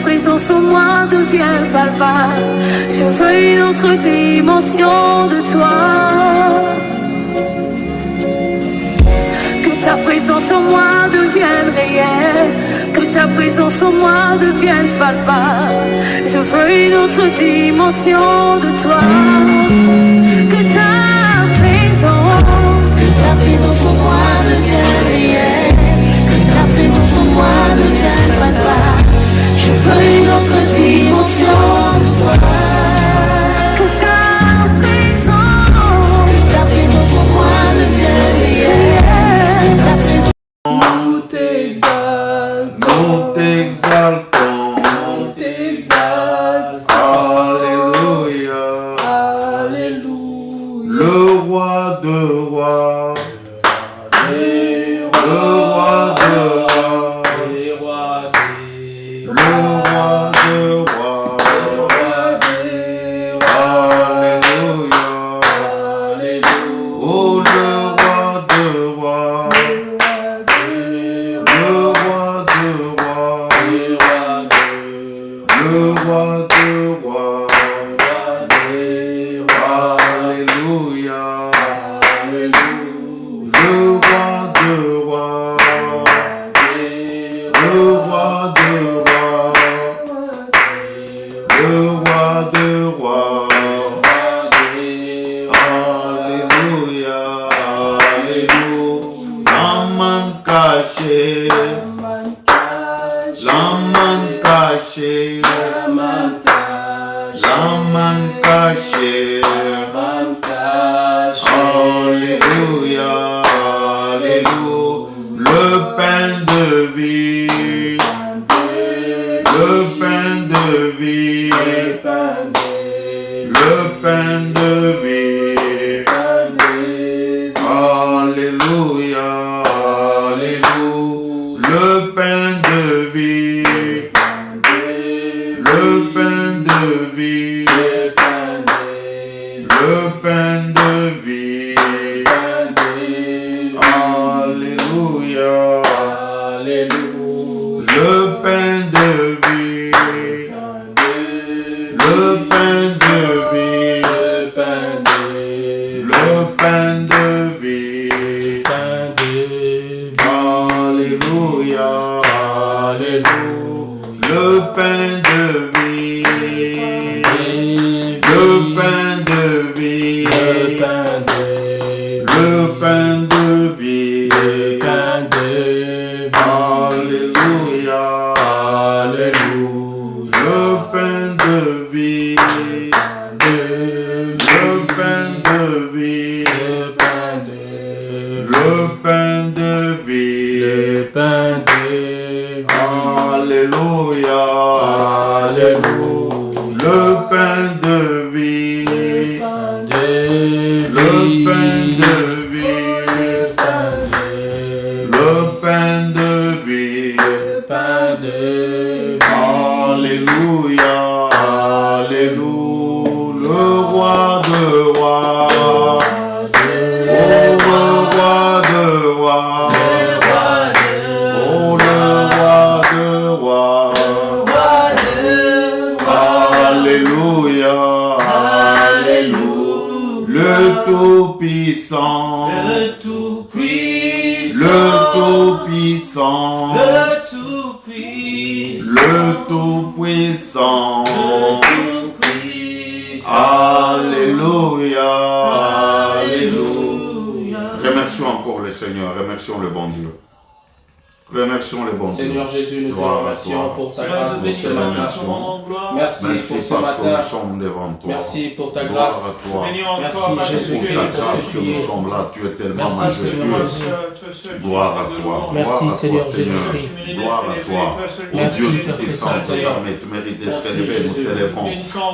présence en moi devienne palpable. Je veux une autre dimension de toi. Que ta présence en moi devienne réelle, que ta présence en moi devienne palpable. Je veux une autre dimension de toi. Que ta présence en moi devienne réelle, que ta présence en moi devienne palpable. Je veux une autre dimension de toi. Que ta présence en moi devienne réelle, que ta présence. Nous t'exaltons, nous t'exaltons, nous t'exaltons. Alléluia, Alléluia. le roi de rois, le roi de rois, le roi de rois, Alléluia, oh le roi de rois, le roi de rois, le roi de rois, Alléluia, le roi de rois, le roi de rois, le roi de rois, Alléluia, Alléluia, l'âme cachée, l'âme cachée, l'âme cachée, Alléluia, Alléluia, le pain de vie, le pain de vie, le pain de vie, Alléluia, Alléluia, le pain de vie, le pain de vie, le pain de vie, Alléluia, le pain de vie, le pain de vie, le pain de vie, Alléluia, le pain de vie, le pain de vie, le pain de vie, Alléluia, le pain de vie, le pain de vie, le pain de vie, Alléluia, le pain de vie, le pain de vie, le pain de vie, Alléluia, Alléluia, le roi de rois, oh le roi de rois, oh le roi de rois, Alléluia, Alléluia, le Tout-Puissant, le Tout-Puissant, le Tout-Puissant, Alléluia, Alléluia. Remercions encore le Seigneur, remercions le bon Dieu. Remercions le bon Dieu. Seigneur Jésus, nous te Gloire à remercions toi. pour ta grâce pour ce matin. Merci Merci pour ce parce que nous matin. sommes devant toi. Merci pour ta Gloire grâce. à toi. Merci Jésus Pour Christ ta pour grâce ce que que nous tu es. sommes là, tu es tellement Merci Seigneur majestueux. Jésus. Gloire à toi. Merci, Gloire à toi, Seigneur Seigneur. Jésus-Christ. Gloire à toi. Ô Merci, Dieu Père puissant, Saint-Seigneur. désormais, tu mérites d'être Merci, élevé. Nous Jésus. t'élevons.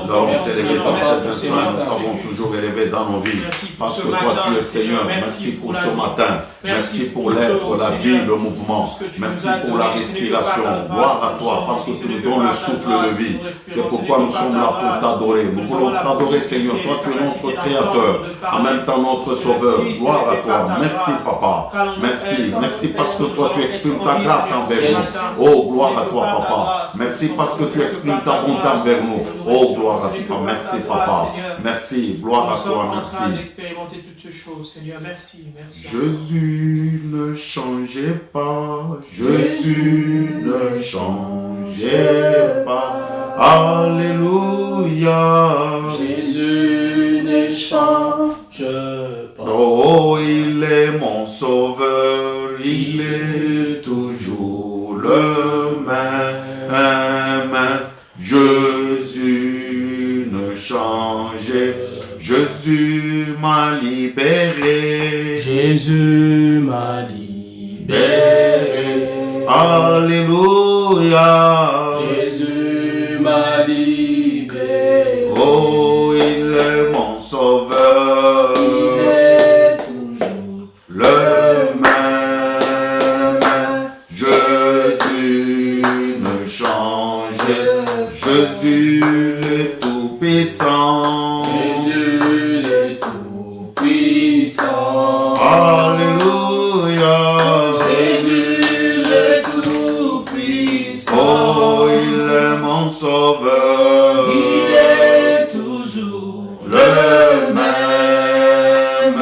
Nous avons Merci, t'élevé dans Papa, ces pour ce instants. Nous matin. t'avons toujours élevé dans nos vies. Parce que toi, tu es Seigneur. Merci pour ce matin. Merci pour l'être, la vie, le mouvement. Merci pour la respiration. Gloire à toi, parce que tu nous donnes le souffle de vie. C'est pourquoi nous sommes là pour t'adorer. Nous voulons t'adorer, Seigneur. Toi, tu es notre Créateur, en même temps notre Sauveur. Gloire à toi. Merci, Papa. Merci. Merci parce que toi, tu exprimes ta grâce envers nous. Oh, gloire à toi, Papa. Merci parce que tu exprimes ta bonté envers nous. Oh, gloire à toi. Merci, Papa. Merci. Gloire à toi. Merci. Jésus ne changeait pas. Jésus ne changeait pas. Alléluia. Jésus ne change pas. Oh, il est mon sauveur, il est toujours le même. Jésus ne changeait. Jésus m'a libéré. Jésus m'a libéré. Alléluia. Jésus m'a libéré. Oh, il est mon sauveur. Il est toujours le même. Jésus ne change. Jésus le Tout-Puissant. Jésus le Tout-Puissant. Alléluia. Jésus le Tout-Puissant. Oh, il est mon sauveur. Il est toujours le même.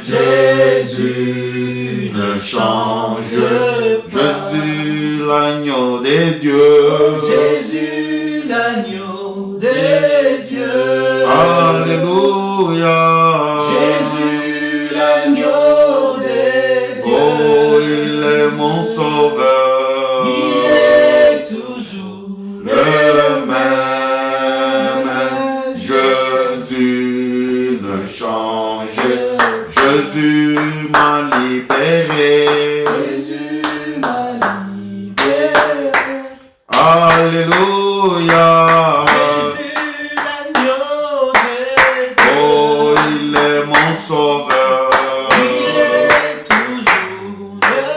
Jésus ne change. Jésus l'agneau de Dieu. Jésus l'agneau de Dieu. Alléluia. Jésus l'agneau de Dieu. Oh, il est mon sauveur. Il est toujours le même. Jésus ne change. Jésus m'a libéré. Jésus m'a libéré. Alléluia. Jésus l'agneau de Dieu. Oh, il est mon sauveur. Il est toujours le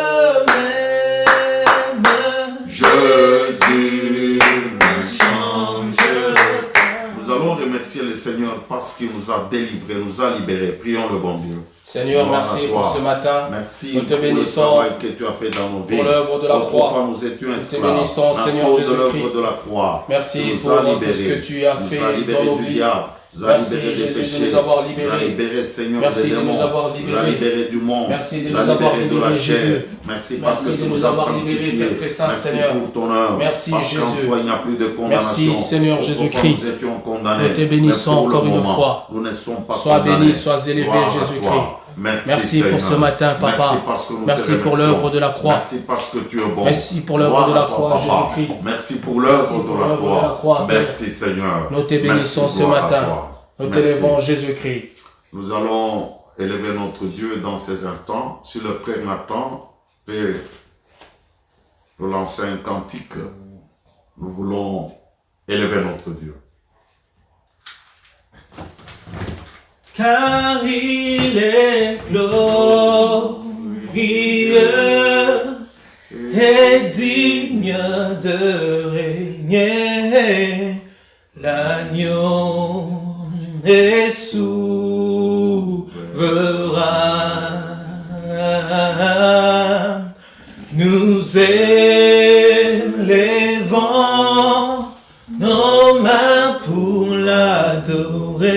même. Jésus ne change. Nous allons remercier le Seigneur parce qu'il nous a délivrés, nous a libérés. Prions le bon Dieu. Seigneur, Gloire merci à toi. pour ce matin. Merci Nous te pour le bénissons travail que tu as fait dans nos vies. pour l'œuvre de la Autrefois, croix. nous étions Nous te esclaves. bénissons, À Seigneur cause de Jésus-Christ. l'œuvre de la croix. Merci Tu nous pour as tout libérés. ce que tu as Tu nous fait as libérés dans nos du vies. diable. Tu nous as Merci, libérés des Jésus, de péchés. nous avoir Tu libérés. nous as libérés, Seigneur, Merci des de nous démons. avoir Tu nous as libérés. libérés du monde. Merci de Tu nous as avoir libérés de la libérés, chair. Jésus. Merci parce Merci que de tu nous nous as avoir libérés, sanctifiés. Père très saint, Merci Seigneur. pour ton œuvre. Merci, Parce qu'en Jésus. toi, il n'y a plus de condamnation. Merci, Seigneur Autrefois, Jésus-Christ. nous étions condamnés. Nous te bénissons Mais pour le encore une moment, fois. nous ne sommes pas Sois condamnés. béni, sois élevé, Gloire à Jésus-Christ. toi. Merci pour ce matin, Papa. Merci parce que nous Merci te pour remercions. l'œuvre de la croix. Merci parce que tu es bon. Merci pour l'œuvre Gloire de la à toi, croix, Papa. Jésus-Christ. Merci pour l'œuvre Merci de pour la l'œuvre de la croix, croix. Père. Merci Seigneur. Nous te bénissons Merci, ce gloire à matin. toi. Nous Merci. t'élèvons, Jésus-Christ. Nous allons élever notre Dieu dans ces instants. Si le frère Nathan peut nous lancer un cantique, nous voulons élever notre Dieu. Car il est glorieux et digne de régner, l'agneau est souverain. Nous élevons nos mains pour l'adorer,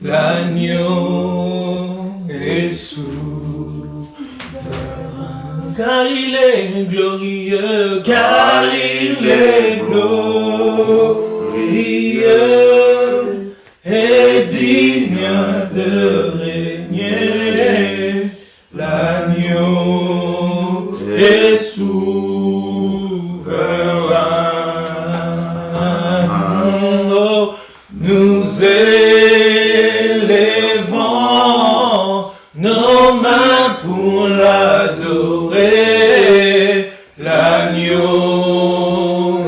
l'agneau est souverain. Car il est glorieux, car il est glorieux et digne de régner, l'agneau est souverain. Oh, nous élevons nos mains pour l'adorer, l'agneau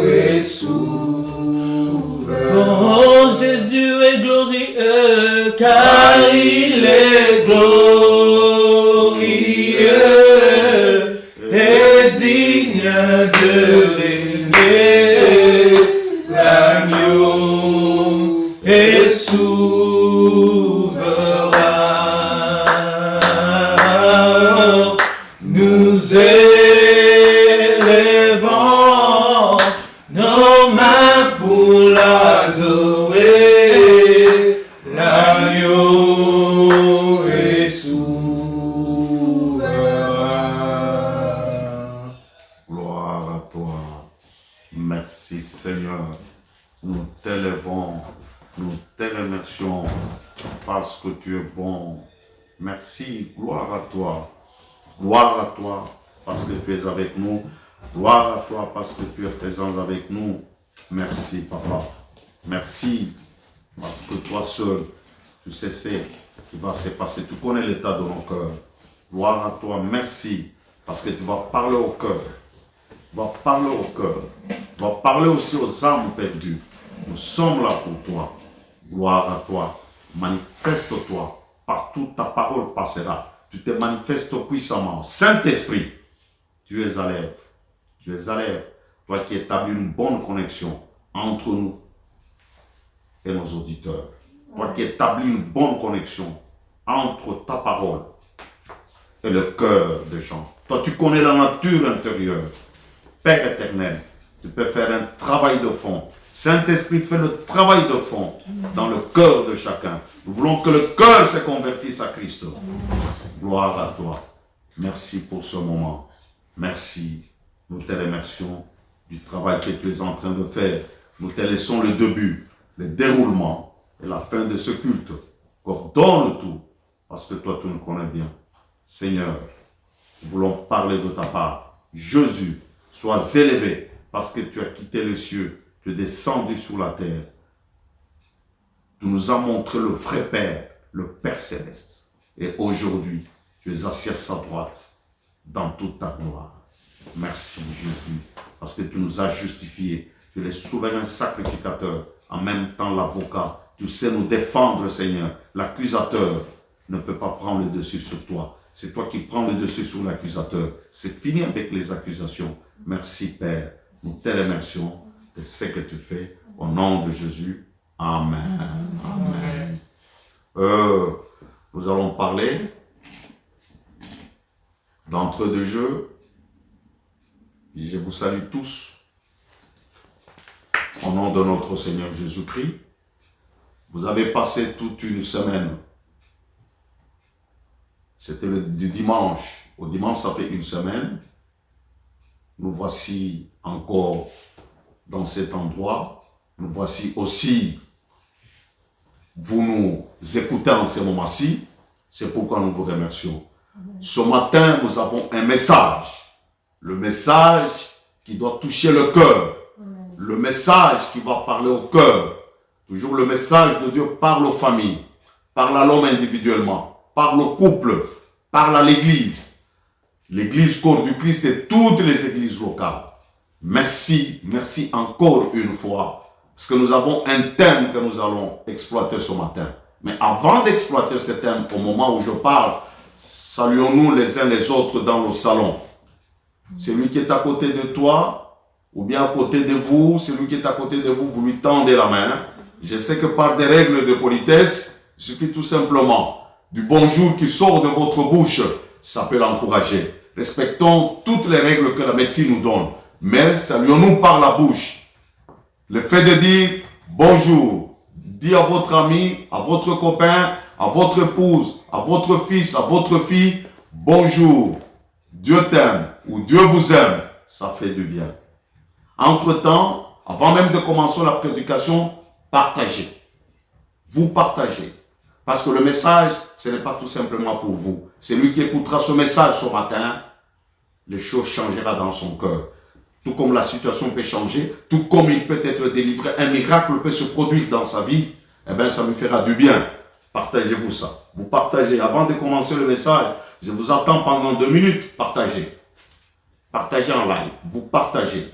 est souverain. Oh, Jésus est glorieux, car il est glorieux élevé, l'agneau est souverain. Nous élevons nos mains pour l'adorer, l'agneau est souverain. Gloire à toi. Merci Seigneur. Nous t'élevons, nous te remercions parce que tu es bon. Merci, gloire à toi. Gloire à toi parce que tu es avec nous. Gloire à toi parce que tu es présent avec nous. Merci Papa. Merci parce que toi seul, tu sais ce qui va se passer. Tu connais l'état de nos cœurs. Gloire à toi. Merci parce que tu vas parler au cœur. Tu vas parler au cœur. Tu vas parler aussi aux âmes perdues. Nous sommes là pour toi. Gloire à toi. Manifeste-toi. Partout ta parole passera. Tu te manifestes puissamment. Saint-Esprit, tu es à l'œuvre. Tu es à l'œuvre. Toi qui établis une bonne connexion entre nous et nos auditeurs. Toi qui établis une bonne connexion entre ta parole et le cœur des gens. Toi, tu connais la nature intérieure. Père éternel, tu peux faire un travail de fond. Saint-Esprit, fais le travail de fond dans le cœur de chacun. Nous voulons que le cœur se convertisse à Christ. Gloire à toi. Merci pour ce moment. Merci. Nous te remercions du travail que tu es en train de faire. Nous te laissons le début, le déroulement et la fin de ce culte. Ordonne tout, parce que toi, tu nous connais bien. Seigneur, nous voulons parler de ta part. Jésus, sois élevé, parce que tu as quitté les cieux, tu es descendu sur la terre. Tu nous as montré le vrai Père, le Père céleste. Et aujourd'hui, tu es assis à sa droite, dans toute ta gloire. Merci Jésus, parce que tu nous as justifiés. Tu es le souverain sacrificateur, en même temps l'avocat. Tu sais nous défendre, Seigneur. L'accusateur ne peut pas prendre le dessus sur toi. C'est toi qui prends le dessus sur l'accusateur. C'est fini avec les accusations. Merci Père. Nous te remercions de ce que tu fais. Au nom de Jésus. Amen. Amen. Nous allons parler d'entre-deux jeux. Et je vous salue tous au nom de notre Seigneur Jésus-Christ. Vous avez passé toute une semaine. C'était du dimanche. Au dimanche, ça fait une semaine. Nous voici encore dans cet endroit. Nous voici aussi. Vous nous écoutez en ce moment-ci. C'est pourquoi nous vous remercions. Ce matin, nous avons un message. Le message qui doit toucher le cœur. Le message qui va parler au cœur. Toujours le message de Dieu parle aux familles. Parle à l'homme individuellement. Parle au couple. Parle à l'église. L'église corps du Christ et toutes les églises locales. Merci, merci encore une fois. Parce que nous avons un thème que nous allons exploiter ce matin. Mais avant d'exploiter ce thème, au moment où je parle, saluons-nous les uns les autres dans le salon. Celui qui est à côté de toi, ou bien à côté de vous, celui qui est à côté de vous, vous lui tendez la main. Je sais que par des règles de politesse, il suffit tout simplement du bonjour qui sort de votre bouche, ça peut l'encourager. Respectons toutes les règles que la médecine nous donne, mais saluons-nous par la bouche. Le fait de dire bonjour, dis à votre ami, à votre copain, à votre épouse, à votre fils, à votre fille, bonjour, Dieu t'aime ou Dieu vous aime, ça fait du bien. Entre-temps, avant même de commencer la prédication, partagez. Vous partagez. Parce que le message, ce n'est pas tout simplement pour vous. C'est lui qui écoutera ce message ce matin, les choses changeront dans son cœur. Tout comme la situation peut changer, tout comme il peut être délivré, un miracle peut se produire dans sa vie, eh bien ça lui fera du bien. Partagez-vous ça. Vous partagez. Avant de commencer le message, je vous attends pendant 2 minutes. Partagez. Partagez en live. Vous partagez.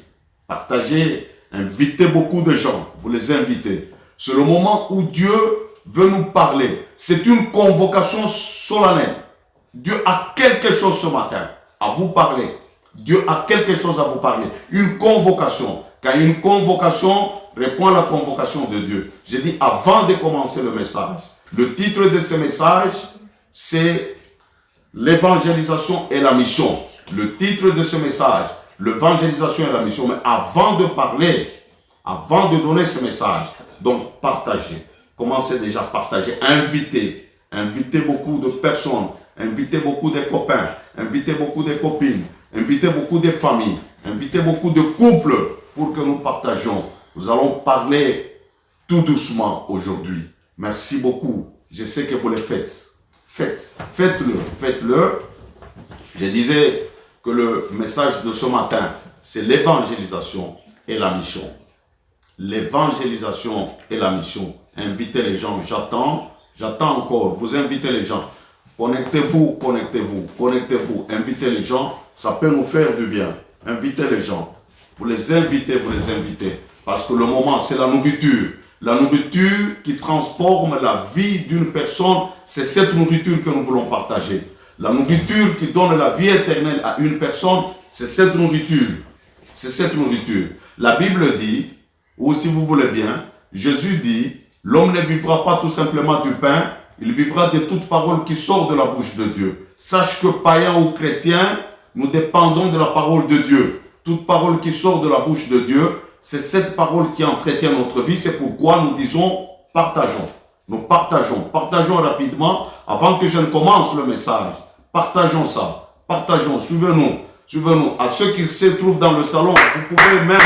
Partagez. Invitez beaucoup de gens. Vous les invitez. C'est le moment où Dieu veut nous parler. C'est une convocation solennelle. Dieu a quelque chose ce matin à vous parler. Dieu a quelque chose à vous parler. Une convocation. Quand une convocation répond à la convocation de Dieu. J'ai dit avant de commencer le message. Le titre de ce message, c'est l'évangélisation et la mission. Le titre de ce message, l'évangélisation et la mission. Mais avant de parler, avant de donner ce message, donc partagez. Commencez déjà à partager. Invitez. Invitez beaucoup de personnes. Invitez beaucoup de copains. Invitez beaucoup de copines. Invitez beaucoup de familles. Invitez beaucoup de couples pour que nous partagions. Nous allons parler tout doucement aujourd'hui. Merci beaucoup. Je sais que vous le faites. Faites-le. Faites-le. Je disais que le message de ce matin, c'est l'évangélisation et la mission. L'évangélisation et la mission. Invitez les gens. J'attends encore. Vous invitez les gens. Connectez-vous. Invitez les gens. Ça peut nous faire du bien. Invitez les gens. Vous les invitez. Parce que le moment, c'est la nourriture. La nourriture qui transforme la vie d'une personne, c'est cette nourriture que nous voulons partager. La nourriture qui donne la vie éternelle à une personne, c'est cette nourriture. La Bible dit, ou si vous voulez bien, Jésus dit, l'homme ne vivra pas tout simplement du pain, il vivra de toute parole qui sort de la bouche de Dieu. Sache que païens ou chrétiens, nous dépendons de la parole de Dieu. Toute parole qui sort de la bouche de Dieu, c'est cette parole qui entretient notre vie. C'est pourquoi nous disons partageons. Nous partageons rapidement avant que je ne commence le message. Partageons ça. Partageons. Suivez-nous. À ceux qui se trouvent dans le salon, vous pouvez même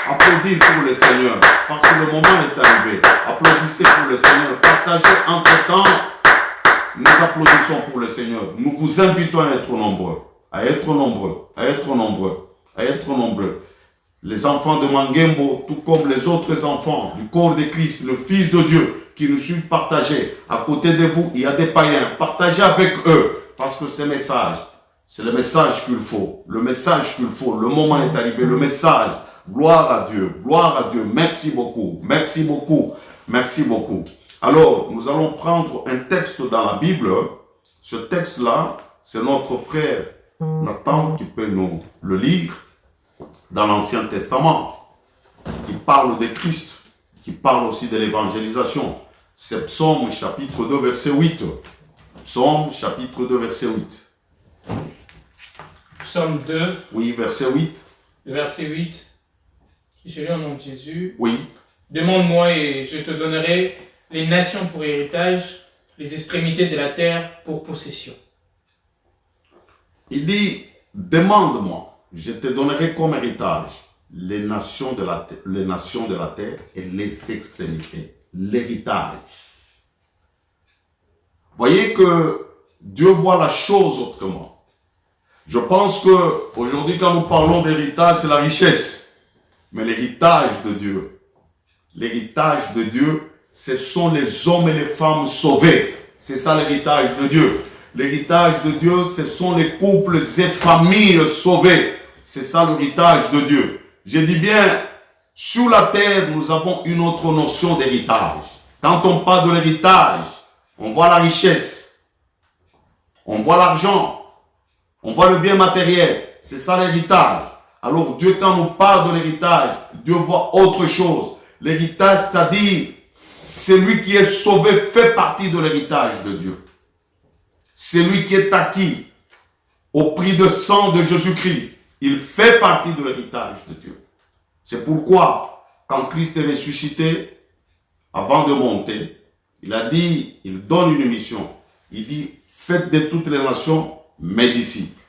applaudir pour le Seigneur. Parce que le moment est arrivé. Applaudissez pour le Seigneur. Partagez entre-temps. Nous applaudissons pour le Seigneur. Nous vous invitons à être nombreux. Les enfants de Mangembo, tout comme les autres enfants du corps de Christ, le Fils de Dieu, qui nous suivent, partagez. À côté de vous, il y a des païens. Partagez avec eux. Parce que ce message, c'est le message qu'il faut. Le moment est arrivé. Le message. Gloire à Dieu. Merci beaucoup. Alors, nous allons prendre un texte dans la Bible. Ce texte-là, c'est notre frère Nathan qui peut nous le lire dans l'Ancien Testament, qui parle de Christ, qui parle aussi de l'évangélisation. C'est Psaume chapitre 2, verset 8. Psaume chapitre 2, verset 8. Psaume 2. Oui, verset 8. Verset 8. Je lis au nom de Jésus. Oui. Demande-moi et je te donnerai les nations pour héritage, les extrémités de la terre pour possession. Il dit, demande-moi, je te donnerai comme héritage les nations de la terre et les extrémités, l'héritage. Voyez que Dieu voit la chose autrement. Je pense qu'aujourd'hui, quand nous parlons d'héritage, c'est la richesse. Mais l'héritage de Dieu, ce sont les hommes et les femmes sauvés. C'est ça l'héritage de Dieu. L'héritage de Dieu, ce sont les couples et familles sauvées. C'est ça l'héritage de Dieu. Je dis bien, sur la terre, nous avons une autre notion d'héritage. Quand on parle de l'héritage, on voit la richesse, on voit l'argent, on voit le bien matériel. C'est ça l'héritage. Alors Dieu, quand nous parle de l'héritage, Dieu voit autre chose. L'héritage, c'est-à-dire, celui qui est sauvé fait partie de l'héritage de Dieu. Celui qui est acquis au prix de sang de Jésus-Christ, il fait partie de l'héritage de Dieu. C'est pourquoi, quand Christ est ressuscité, avant de monter, il a dit, il donne une mission. Il dit, faites de toutes les nations mes disciples.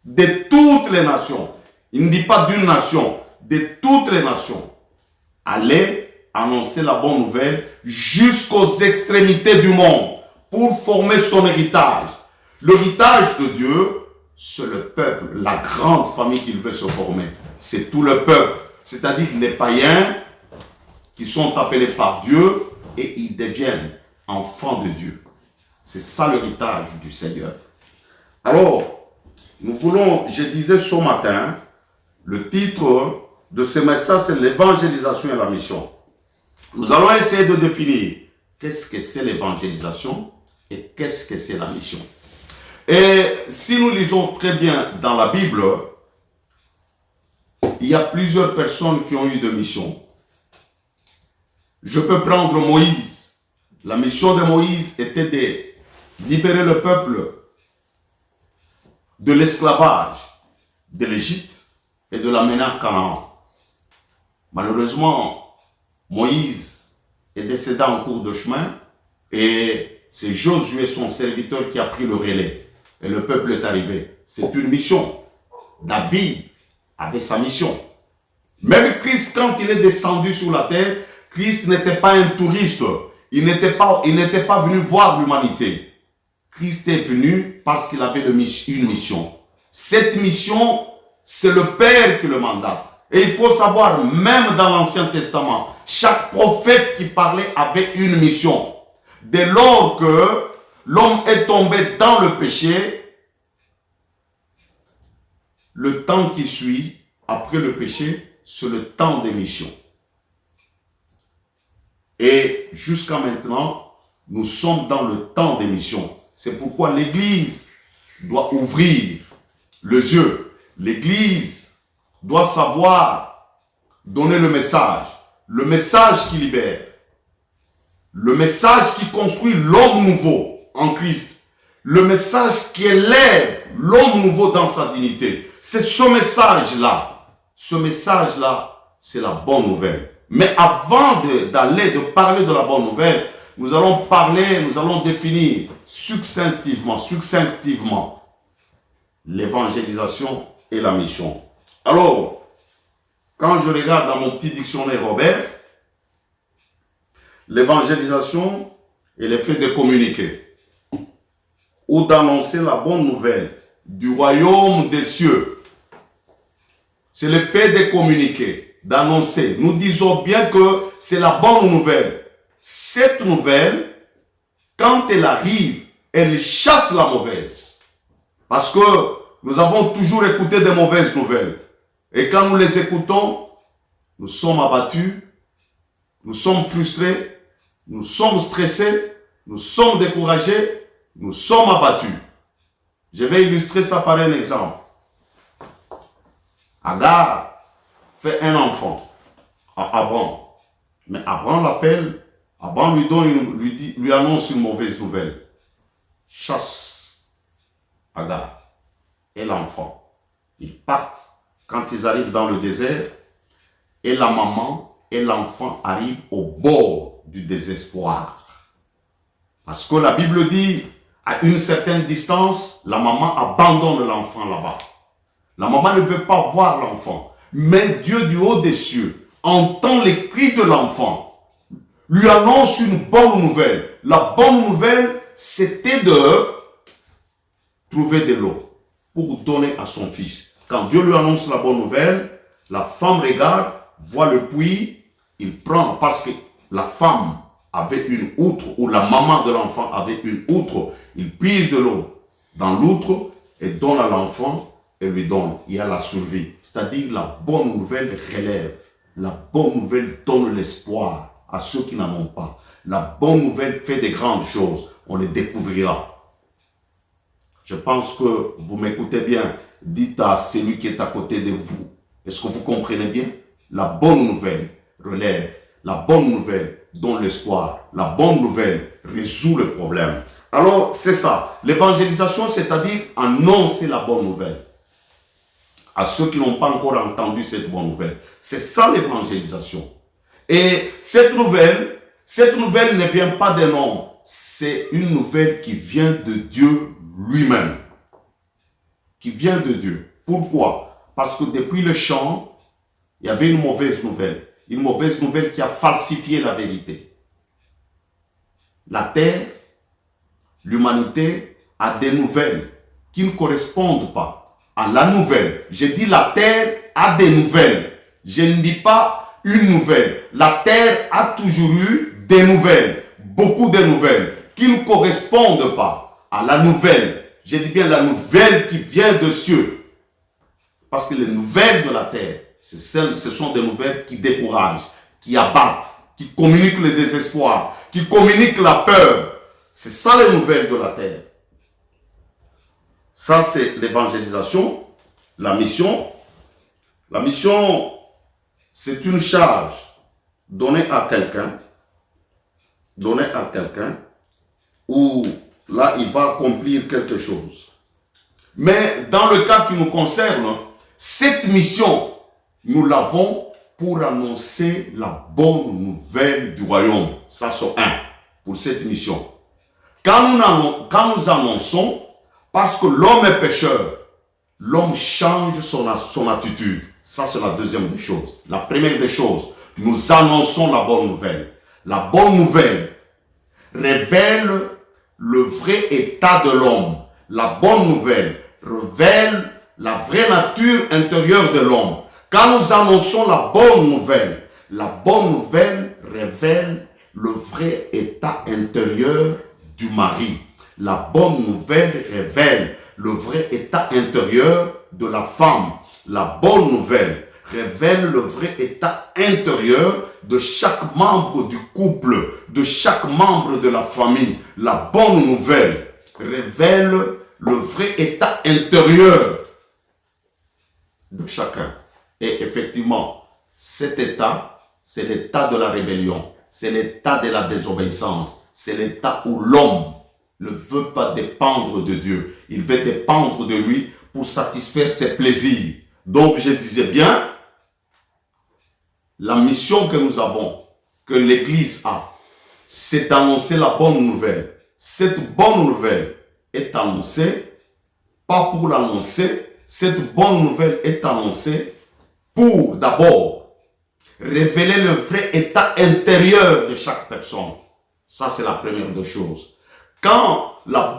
De toutes les nations. Il ne dit pas d'une nation, de toutes les nations. Allez annoncer la bonne nouvelle jusqu'aux extrémités du monde pour former son héritage. L'héritage de Dieu, c'est le peuple, la grande famille qu'il veut se former. C'est tout le peuple, c'est-à-dire les païens qui sont appelés par Dieu et ils deviennent enfants de Dieu. C'est ça l'héritage du Seigneur. Alors, nous voulons, je disais ce matin, le titre de ce message, c'est l'évangélisation et la mission. Nous allons essayer de définir qu'est-ce que c'est l'évangélisation et qu'est-ce que c'est la mission. Et si nous lisons très bien dans la Bible, il y a plusieurs personnes qui ont eu des missions. Je peux prendre Moïse. La mission de Moïse était de libérer le peuple de l'esclavage de l'Égypte et de l'amener à Canaan. Malheureusement, Moïse est décédé en cours de chemin et c'est Josué, son serviteur, qui a pris le relais. Et le peuple est arrivé. C'est une mission. David avait sa mission. Même Christ, quand il est descendu sur la terre, Christ n'était pas un touriste. Il n'était pas venu voir l'humanité. Christ est venu parce qu'il avait une mission. Cette mission, c'est le Père qui le mandate. Et il faut savoir, même dans l'Ancien Testament, chaque prophète qui parlait avait une mission. Dès lors que l'homme est tombé dans le péché, le temps qui suit, après le péché, c'est le temps des missions. Et jusqu'à maintenant, nous sommes dans le temps des missions. C'est pourquoi l'Église doit ouvrir les yeux. L'Église doit savoir donner le message qui libère, le message qui construit l'homme nouveau en Christ, le message qui élève l'homme nouveau dans sa dignité. C'est ce message-là, c'est la bonne nouvelle. Mais avant de parler de la bonne nouvelle, nous allons définir succinctivement l'évangélisation et la mission. Alors, quand je regarde dans mon petit dictionnaire Robert, l'évangélisation est le fait de communiquer ou d'annoncer la bonne nouvelle du royaume des cieux. C'est le fait de communiquer, d'annoncer. Nous disons bien que c'est la bonne nouvelle. Cette nouvelle, quand elle arrive, elle chasse la mauvaise. Parce que nous avons toujours écouté des mauvaises nouvelles. Et quand nous les écoutons, nous sommes abattus, nous sommes frustrés, nous sommes stressés, nous sommes découragés, nous sommes abattus. Je vais illustrer ça par un exemple. Agar fait un enfant à Abraham. Mais Abraham l'appelle, Abraham lui annonce une mauvaise nouvelle. Chasse Agar et l'enfant. Ils partent. Quand ils arrivent dans le désert, et la maman et l'enfant arrivent au bord du désespoir. Parce que la Bible dit, à une certaine distance, la maman abandonne l'enfant là-bas. La maman ne veut pas voir l'enfant. Mais Dieu du haut des cieux entend les cris de l'enfant, lui annonce une bonne nouvelle. La bonne nouvelle, c'était de trouver de l'eau pour donner à son fils. Quand Dieu lui annonce la bonne nouvelle, la femme regarde, voit le puits, il prend, parce que la femme avait une outre, ou la maman de l'enfant avait une outre, il puise de l'eau dans l'outre et donne à l'enfant et lui donne. Il y a la survie. C'est-à-dire la bonne nouvelle relève. La bonne nouvelle donne l'espoir à ceux qui n'en ont pas. La bonne nouvelle fait de grandes choses. On les découvrira. Je pense que vous m'écoutez bien. Dites à celui qui est à côté de vous. Est-ce que vous comprenez bien? La bonne nouvelle relève. La bonne nouvelle donne l'espoir. La bonne nouvelle résout le problème. Alors, c'est ça. L'évangélisation, c'est-à-dire annoncer la bonne nouvelle à ceux qui n'ont pas encore entendu cette bonne nouvelle. C'est ça l'évangélisation. Et cette nouvelle ne vient pas d'un homme. C'est une nouvelle qui vient de Dieu lui-même. Qui vient de Dieu. Pourquoi? Parce que depuis le chant, il y avait une mauvaise nouvelle. Une mauvaise nouvelle qui a falsifié la vérité. La terre, l'humanité a des nouvelles qui ne correspondent pas à la nouvelle. Je dis la terre a des nouvelles. Je ne dis pas une nouvelle. La terre a toujours eu des nouvelles. Beaucoup de nouvelles qui ne correspondent pas à la nouvelle. Je dis bien la nouvelle qui vient de cieux. Parce que les nouvelles de la terre, ce sont des nouvelles qui découragent, qui abattent, qui communiquent le désespoir, qui communiquent la peur. C'est ça les nouvelles de la terre. Ça, c'est l'évangélisation. La mission, c'est une charge donnée à quelqu'un, où là, il va accomplir quelque chose. Mais dans le cas qui nous concerne, cette mission, nous l'avons pour annoncer la bonne nouvelle du royaume. Ça, c'est un, pour cette mission. Quand nous annonçons, parce que l'homme est pécheur, l'homme change son attitude. Ça, c'est la deuxième des choses. La première des choses, nous annonçons la bonne nouvelle. La bonne nouvelle révèle le vrai état de l'homme. La bonne nouvelle révèle la vraie nature intérieure de l'homme. Quand nous annonçons la bonne nouvelle révèle le vrai état intérieur du mari. La bonne nouvelle révèle le vrai état intérieur de la femme. La bonne nouvelle révèle le vrai état intérieur de chaque membre du couple, de chaque membre de la famille. La bonne nouvelle révèle le vrai état intérieur de chacun. Et effectivement, cet état, c'est l'état de la rébellion, c'est l'état de la désobéissance, c'est l'état où l'homme ne veut pas dépendre de Dieu. Il veut dépendre de lui pour satisfaire ses plaisirs. Donc, je disais bien, la mission que nous avons, que l'Église a, c'est d'annoncer la bonne nouvelle. Cette bonne nouvelle est annoncée, pas pour l'annoncer, cette bonne nouvelle est annoncée pour d'abord révéler le vrai état intérieur de chaque personne. Ça, c'est la première des choses. Quand la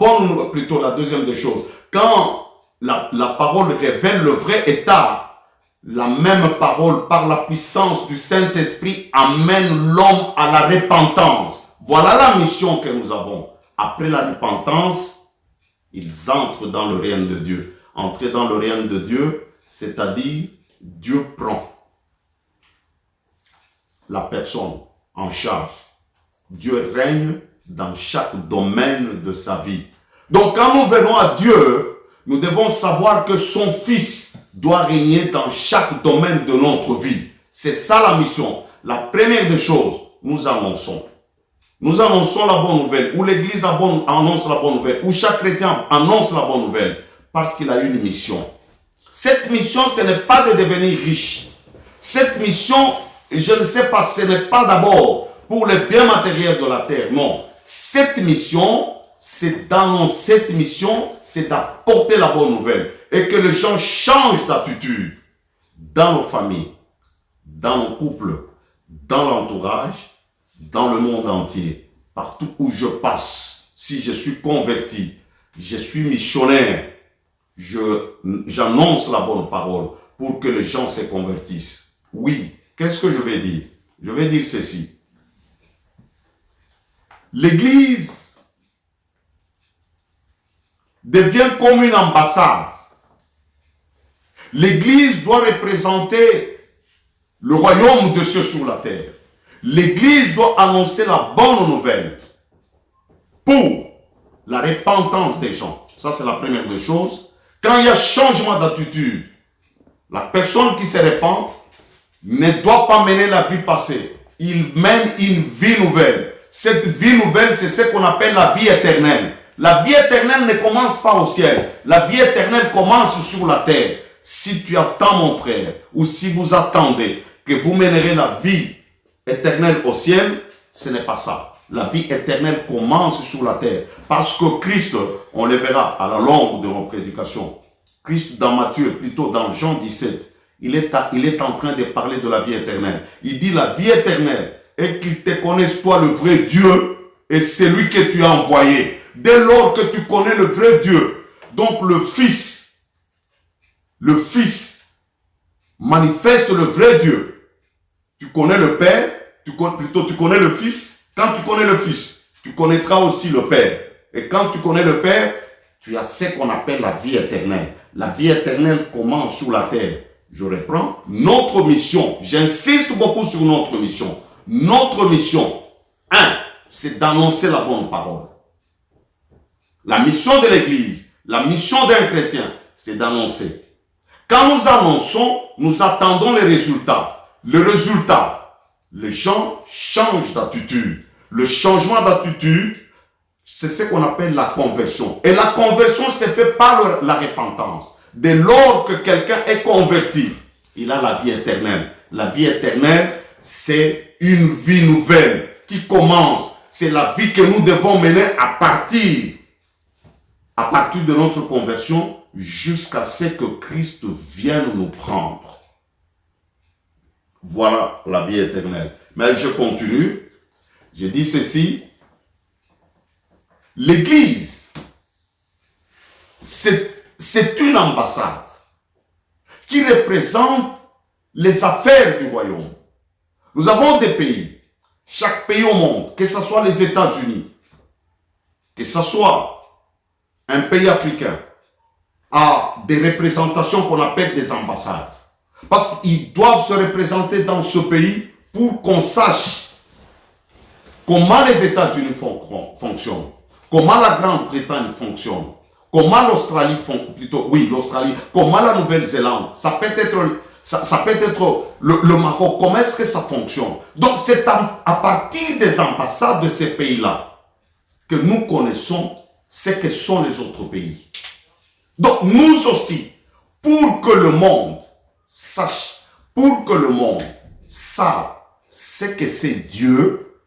deuxième des choses, quand la parole révèle le vrai état, la même parole, par la puissance du Saint-Esprit, amène l'homme à la repentance. Voilà la mission que nous avons. Après la repentance, ils entrent dans le règne de Dieu. Entrer dans le règne de Dieu, c'est-à-dire Dieu prend la personne en charge. Dieu règne dans chaque domaine de sa vie. Donc quand nous venons à Dieu, nous devons savoir que son Fils doit régner dans chaque domaine de notre vie. C'est ça la mission. La première des choses, nous annonçons. Nous annonçons la bonne nouvelle, ou l'Église annonce la bonne nouvelle, ou chaque chrétien annonce la bonne nouvelle, parce qu'il a une mission. Cette mission, ce n'est pas de devenir riche. Cette mission, je ne sais pas, ce n'est pas d'abord pour les biens matériels de la terre. Non. Cette mission, c'est d'apporter la bonne nouvelle et que les gens changent d'attitude dans nos familles, dans nos couples, dans l'entourage, dans le monde entier. Partout où je passe, si je suis converti, je suis missionnaire, j'annonce la bonne parole pour que les gens se convertissent. Oui, qu'est-ce que je vais dire? Je vais dire ceci. L'Église devient comme une ambassade. L'Église doit représenter le royaume de Dieu sur la terre. L'Église doit annoncer la bonne nouvelle pour la repentance des gens. Ça, c'est la première des choses. Quand il y a changement d'attitude, la personne qui se repent ne doit pas mener la vie passée. Il mène une vie nouvelle. Cette vie nouvelle, c'est ce qu'on appelle la vie éternelle. La vie éternelle ne commence pas au ciel. La vie éternelle commence sur la terre. Si tu attends, mon frère, ou si vous attendez que vous mènerez la vie éternelle au ciel, ce n'est pas ça. La vie éternelle commence sur la terre. Parce que Christ, on le verra à la longue de nos prédications. Christ dans Matthieu, plutôt dans Jean 17, il est en train de parler de la vie éternelle. Il dit la vie éternelle est qu'ils te connaissent toi le vrai Dieu et celui que tu as envoyé. Dès lors que tu connais le vrai Dieu, donc le Fils manifeste le vrai Dieu. Tu connais le Père, tu connais le Fils. Quand tu connais le Fils, tu connaîtras aussi le Père. Et quand tu connais le Père, tu as ce qu'on appelle la vie éternelle. La vie éternelle commence sur la terre. Je reprends. Notre mission, j'insiste beaucoup sur notre mission. Notre mission, c'est d'annoncer la bonne parole. La mission de l'Église, La mission d'un chrétien, c'est d'annoncer. Quand nous annonçons, nous attendons les résultats. Le résultat, les gens changent d'attitude. Le changement d'attitude, c'est ce qu'on appelle la conversion. Et la conversion se fait par la repentance. Dès lors que quelqu'un est converti, il a la vie éternelle. La vie éternelle, c'est une vie nouvelle qui commence. C'est la vie que nous devons mener à partir de notre conversion jusqu'à ce que Christ vienne nous prendre. Voilà la vie éternelle. Mais je continue. Je dis ceci. L'Église, c'est une ambassade qui représente les affaires du royaume. Nous avons des pays, chaque pays au monde, que ce soit les États-Unis, que ce soit un pays africain, a des représentations qu'on appelle des ambassades. Parce qu'ils doivent se représenter dans ce pays pour qu'on sache comment les États-Unis fonctionnent, comment la Grande-Bretagne fonctionne, comment l'Australie l'Australie, comment la Nouvelle-Zélande, ça peut être le Maroc, comment est-ce que ça fonctionne. Donc c'est à partir des ambassades de ces pays-là que nous connaissons ce que sont les autres pays. Donc nous aussi, pour que le monde sache, pour que le monde sache ce que c'est Dieu,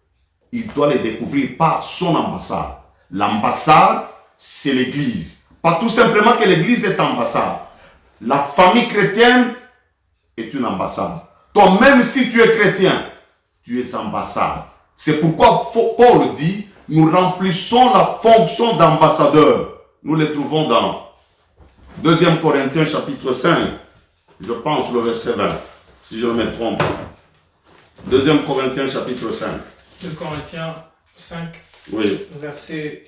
il doit le découvrir par son ambassade. L'ambassade, c'est l'Église. Pas tout simplement que l'Église est ambassade. La famille chrétienne est une ambassade. Toi, même si tu es chrétien, tu es ambassade. C'est pourquoi Paul dit, nous remplissons la fonction d'ambassadeur. Nous le trouvons dans 2 Corinthiens chapitre 5, je pense le verset 20, si je ne me trompe. 2 Corinthiens chapitre 5. 2 Corinthiens 5, oui. Verset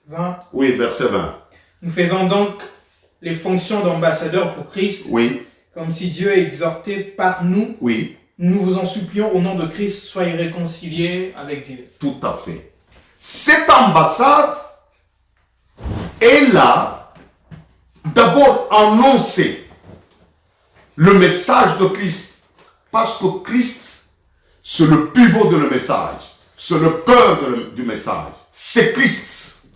20. Oui, verset 20. Nous faisons donc les fonctions d'ambassadeurs pour Christ, oui. Comme si Dieu exhortait par nous. Oui. Nous vous en supplions au nom de Christ, soyez réconciliés avec Dieu. Tout à fait. Cette ambassade est là, d'abord annoncer le message de Christ. Parce que Christ, c'est le pivot de le message. C'est le cœur du message. C'est Christ.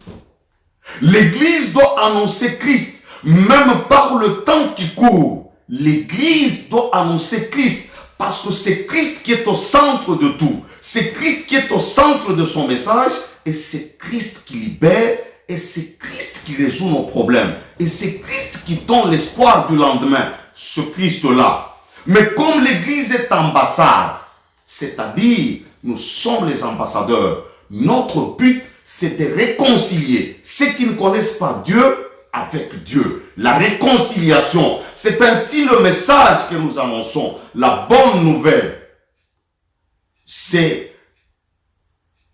L'Église doit annoncer Christ, même par le temps qui court. L'Église doit annoncer Christ, parce que c'est Christ qui est au centre de tout. C'est Christ qui est au centre de son message, et c'est Christ qui libère, et c'est Christ qui résout nos problèmes. Et c'est Christ qui donne l'espoir du lendemain, ce Christ-là. Mais comme l'Église est ambassade, c'est-à-dire nous sommes les ambassadeurs, notre but c'est de réconcilier ceux qui ne connaissent pas Dieu avec Dieu. La réconciliation, c'est ainsi le message que nous annonçons. La bonne nouvelle, c'est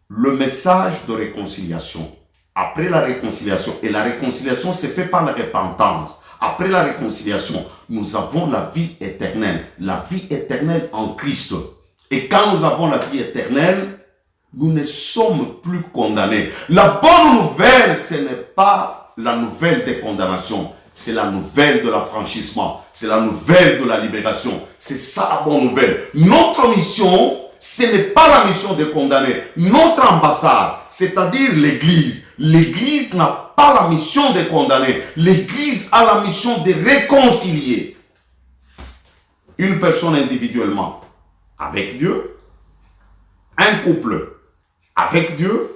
le message de réconciliation. Après la réconciliation, et la réconciliation se fait par la repentance. Après la réconciliation, nous avons la vie éternelle en Christ. Et quand nous avons la vie éternelle, nous ne sommes plus condamnés. La bonne nouvelle, ce n'est pas la nouvelle des condamnations, c'est la nouvelle de l'affranchissement, c'est la nouvelle de la libération. C'est ça la bonne nouvelle. Notre mission, ce n'est pas la mission de condamner. Notre ambassade, c'est-à-dire l'Église, l'Église n'a pas la mission de condamner. L'Église a la mission de réconcilier une personne individuellement avec Dieu, un couple avec Dieu,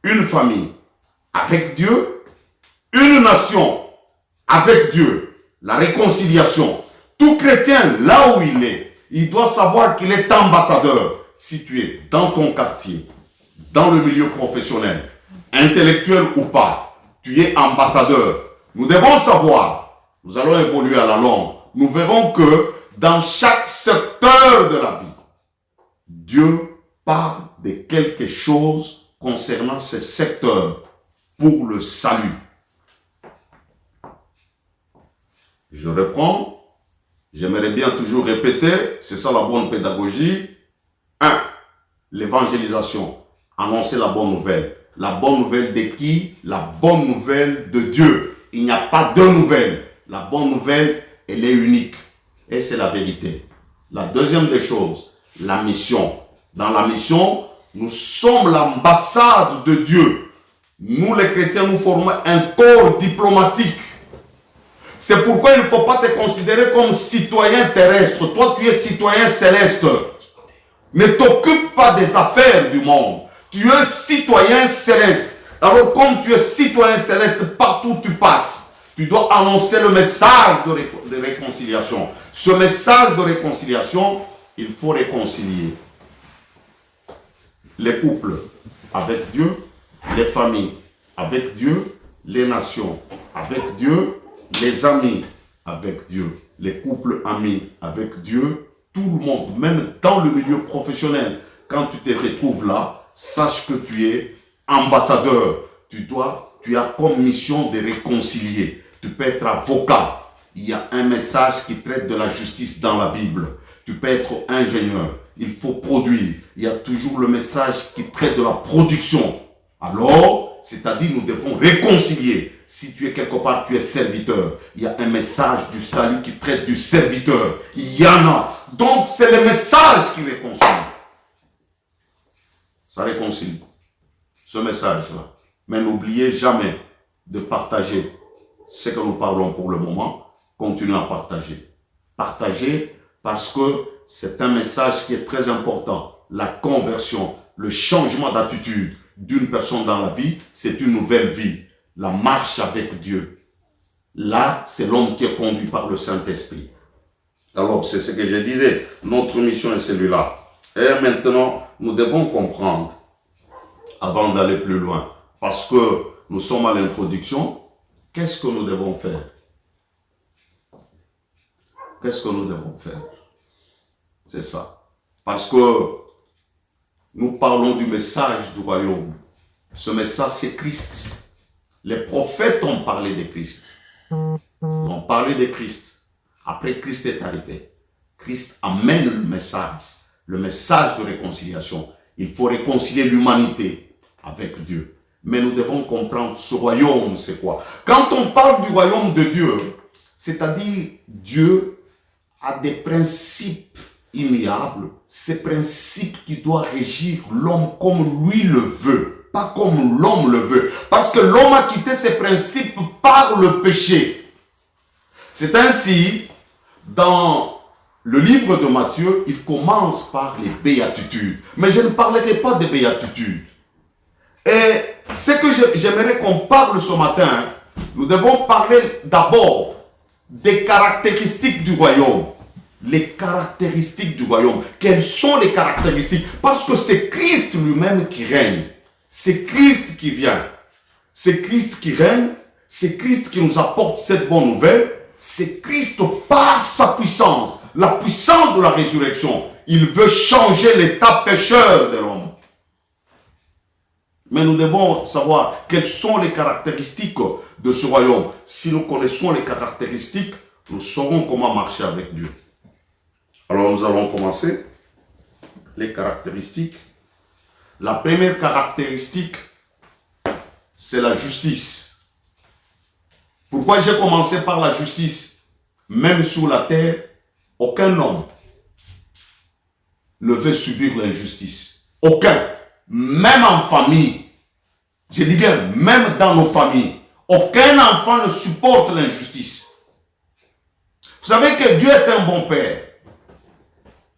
une famille avec Dieu, une nation avec Dieu. La réconciliation. Tout chrétien, là où il est, il doit savoir qu'il est ambassadeur. Si tu es dans ton quartier, dans le milieu professionnel, intellectuel ou pas, tu es ambassadeur. Nous devons savoir, nous allons évoluer à la longue, nous verrons que dans chaque secteur de la vie, Dieu parle de quelque chose concernant ce secteur pour le salut. Je reprends, j'aimerais bien toujours répéter, c'est ça la bonne pédagogie. 1. L'évangélisation, annoncer la bonne nouvelle. La bonne nouvelle de qui? La bonne nouvelle de Dieu. Il n'y a pas deux nouvelles. La bonne nouvelle, elle est unique. Et c'est la vérité. La deuxième des choses, la mission. Dans la mission, nous sommes l'ambassade de Dieu. Nous, les chrétiens, nous formons un corps diplomatique. C'est pourquoi il ne faut pas te considérer comme citoyen terrestre. Toi, tu es citoyen céleste. Ne t'occupe pas des affaires du monde. Tu es citoyen céleste. Alors, comme tu es citoyen céleste, partout où tu passes, tu dois annoncer le message de réconciliation. Ce message de réconciliation, il faut réconcilier les couples avec Dieu, les familles avec Dieu, les nations avec Dieu, les amis avec Dieu, les couples amis avec Dieu, tout le monde, même dans le milieu professionnel. Quand tu te retrouves là, sache que tu es ambassadeur. Tu as comme mission de réconcilier. Tu peux être avocat. Il y a un message qui traite de la justice dans la Bible. Tu peux être ingénieur. Il faut produire. Il y a toujours le message qui traite de la production. Alors, c'est-à-dire nous devons réconcilier. Si tu es quelque part, tu es serviteur. Il y a un message du salut qui traite du serviteur. Il y en a. Donc, c'est le message qui réconcilie. Ça réconcilie. Ce message-là. Mais n'oubliez jamais de partager ce que nous parlons pour le moment. Continuez à partager. Partagez parce que c'est un message qui est très important. La conversion, le changement d'attitude d'une personne dans la vie, c'est une nouvelle vie. La marche avec Dieu. Là, c'est l'homme qui est conduit par le Saint-Esprit. Alors, c'est ce que je disais. Notre mission est celui-là. Et maintenant, nous devons comprendre, avant d'aller plus loin, parce que nous sommes à l'introduction, qu'est-ce que nous devons faire? Qu'est-ce que nous devons faire? C'est ça. Parce que nous parlons du message du royaume. Ce message, c'est Christ. Les prophètes ont parlé de Christ. Ils ont parlé de Christ. Après, Christ est arrivé. Christ amène le message de réconciliation. Il faut réconcilier l'humanité avec Dieu. Mais nous devons comprendre ce royaume, c'est quoi? Quand on parle du royaume de Dieu, c'est-à-dire Dieu a des principes immuables, ces principes qui doivent régir l'homme comme lui le veut, pas comme l'homme le veut. Parce que l'homme a quitté ces principes par le péché. C'est ainsi, dans le livre de Matthieu, il commence par les béatitudes. Mais je ne parlerai pas des béatitudes. Et ce que j'aimerais qu'on parle ce matin, nous devons parler d'abord des caractéristiques du royaume. Les caractéristiques du royaume. Quelles sont les caractéristiques? Parce que c'est Christ lui-même qui règne. C'est Christ qui vient. C'est Christ qui règne. C'est Christ qui nous apporte cette bonne nouvelle. C'est Christ par sa puissance. La puissance de la résurrection. Il veut changer l'état pécheur de l'homme. Mais nous devons savoir quelles sont les caractéristiques de ce royaume. Si nous connaissons les caractéristiques, nous saurons comment marcher avec Dieu. Alors nous allons commencer. Les caractéristiques. La première caractéristique, c'est la justice. Pourquoi j'ai commencé par la justice? Même sur la terre, aucun homme ne veut subir l'injustice. Aucun. Même en famille. Je dis bien, même dans nos familles. Aucun enfant ne supporte l'injustice. Vous savez que Dieu est un bon père.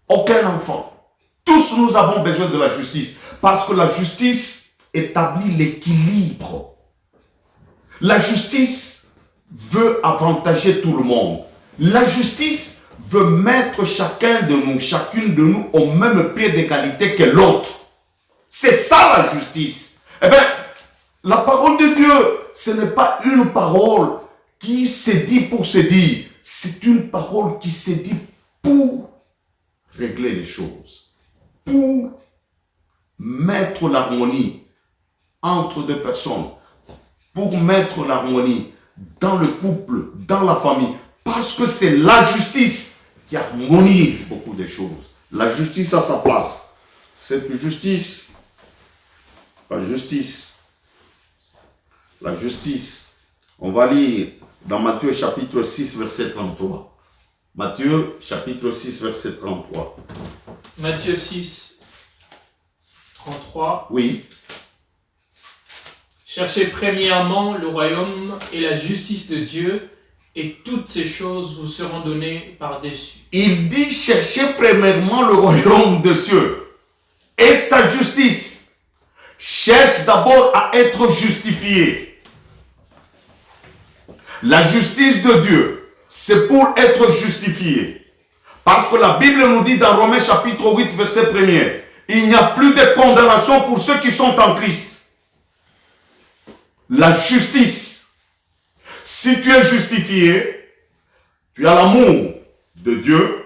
Aucun enfant. Tous nous avons besoin de la justice. Parce que la justice établit l'équilibre. La justice veut avantager tout le monde. La justice veut mettre chacun de nous, chacune de nous au même pied d'égalité que l'autre. C'est ça la justice. Eh bien, la parole de Dieu, ce n'est pas une parole qui se dit pour se dire. C'est une parole qui se dit pour régler les choses. Pour mettre l'harmonie entre deux personnes. Pour mettre l'harmonie dans le couple, dans la famille. Parce que c'est la justice qui harmonise beaucoup de choses. La justice a sa place. Cette justice, la justice La justice. On va lire dans Matthieu chapitre 6, verset 33. Matthieu chapitre 6, verset 33. Matthieu 6, 33. Oui. Cherchez premièrement le royaume et la justice de Dieu, et toutes ces choses vous seront données par-dessus. Il dit cherchez premièrement le royaume de Dieu et sa justice. Cherche d'abord à être justifié. La justice de Dieu, c'est pour être justifié. Parce que la Bible nous dit dans Romains chapitre 8, verset 1er, il n'y a plus de condamnation pour ceux qui sont en Christ. La justice. Si tu es justifié, tu as l'amour de Dieu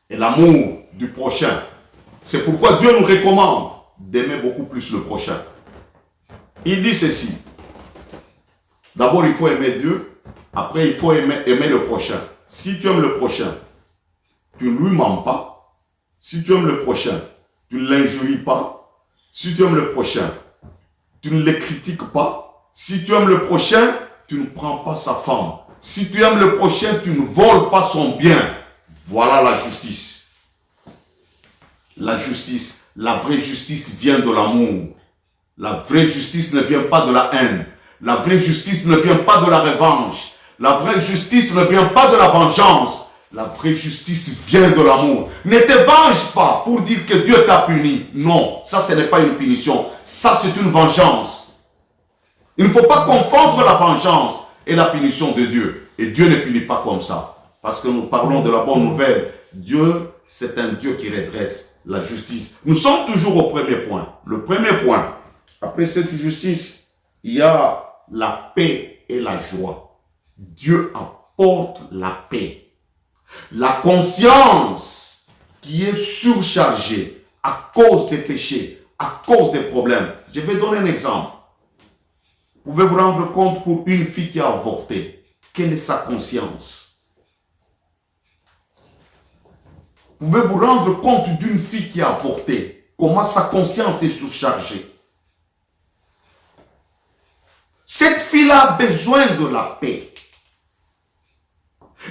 et l'amour du prochain. C'est pourquoi Dieu nous recommande d'aimer beaucoup plus le prochain. Il dit ceci. D'abord, il faut aimer Dieu. Après, il faut aimer le prochain. Si tu aimes le prochain, tu ne lui mens pas. Si tu aimes le prochain, tu ne l'injuries pas. Si tu aimes le prochain, tu ne le critiques pas. Si tu aimes le prochain, tu ne prends pas sa femme. Si tu aimes le prochain, tu ne voles pas son bien. Voilà la justice. La justice, la vraie justice vient de l'amour. La vraie justice ne vient pas de la haine. La vraie justice ne vient pas de la revanche. La vraie justice ne vient pas de la vengeance. La vraie justice vient de l'amour. Ne te venge pas pour dire que Dieu t'a puni. Non, ça ce n'est pas une punition. Ça c'est une vengeance. Il ne faut pas confondre la vengeance et la punition de Dieu. Et Dieu ne punit pas comme ça. Parce que nous parlons de la bonne nouvelle. Dieu, c'est un Dieu qui redresse la justice. Nous sommes toujours au premier point. Le premier point, après cette justice, il y a la paix et la joie. Dieu apporte la paix. La conscience qui est surchargée à cause des péchés, à cause des problèmes. Je vais donner un exemple. Vous pouvez vous rendre compte pour une fille qui a avorté, quelle est sa conscience? Vous pouvez vous rendre compte d'une fille qui a avorté, comment sa conscience est surchargée. Cette fille-là a besoin de la paix.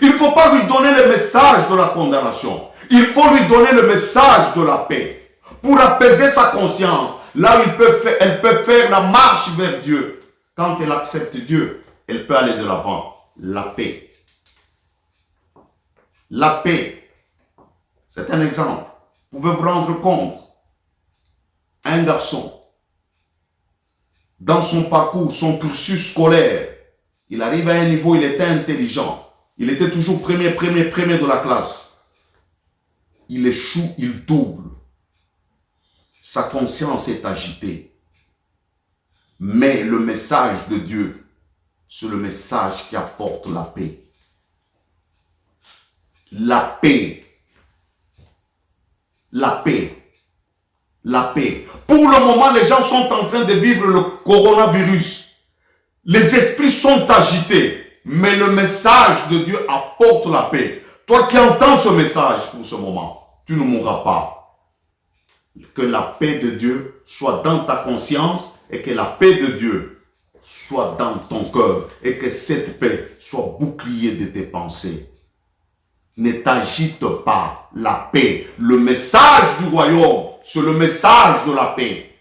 Il ne faut pas lui donner le message de la condamnation. Il faut lui donner le message de la paix. Pour apaiser sa conscience, là où elle peut faire la marche vers Dieu. Quand elle accepte Dieu, elle peut aller de l'avant. La paix. La paix. C'est un exemple. Vous pouvez vous rendre compte. Un garçon, dans son parcours, son cursus scolaire, il arrive à un niveau, il était intelligent. Il était toujours premier de la classe. Il échoue, il double. Sa conscience est agitée. Mais le message de Dieu, c'est le message qui apporte la paix. La paix. La paix. La paix. Pour le moment, les gens sont en train de vivre le coronavirus. Les esprits sont agités. Mais le message de Dieu apporte la paix. Toi qui entends ce message pour ce moment, tu ne mourras pas. Que la paix de Dieu soit dans ta conscience et que la paix de Dieu soit dans ton cœur et que cette paix soit bouclier de tes pensées. Ne t'agite pas. La paix, le message du royaume, c'est le message de la paix.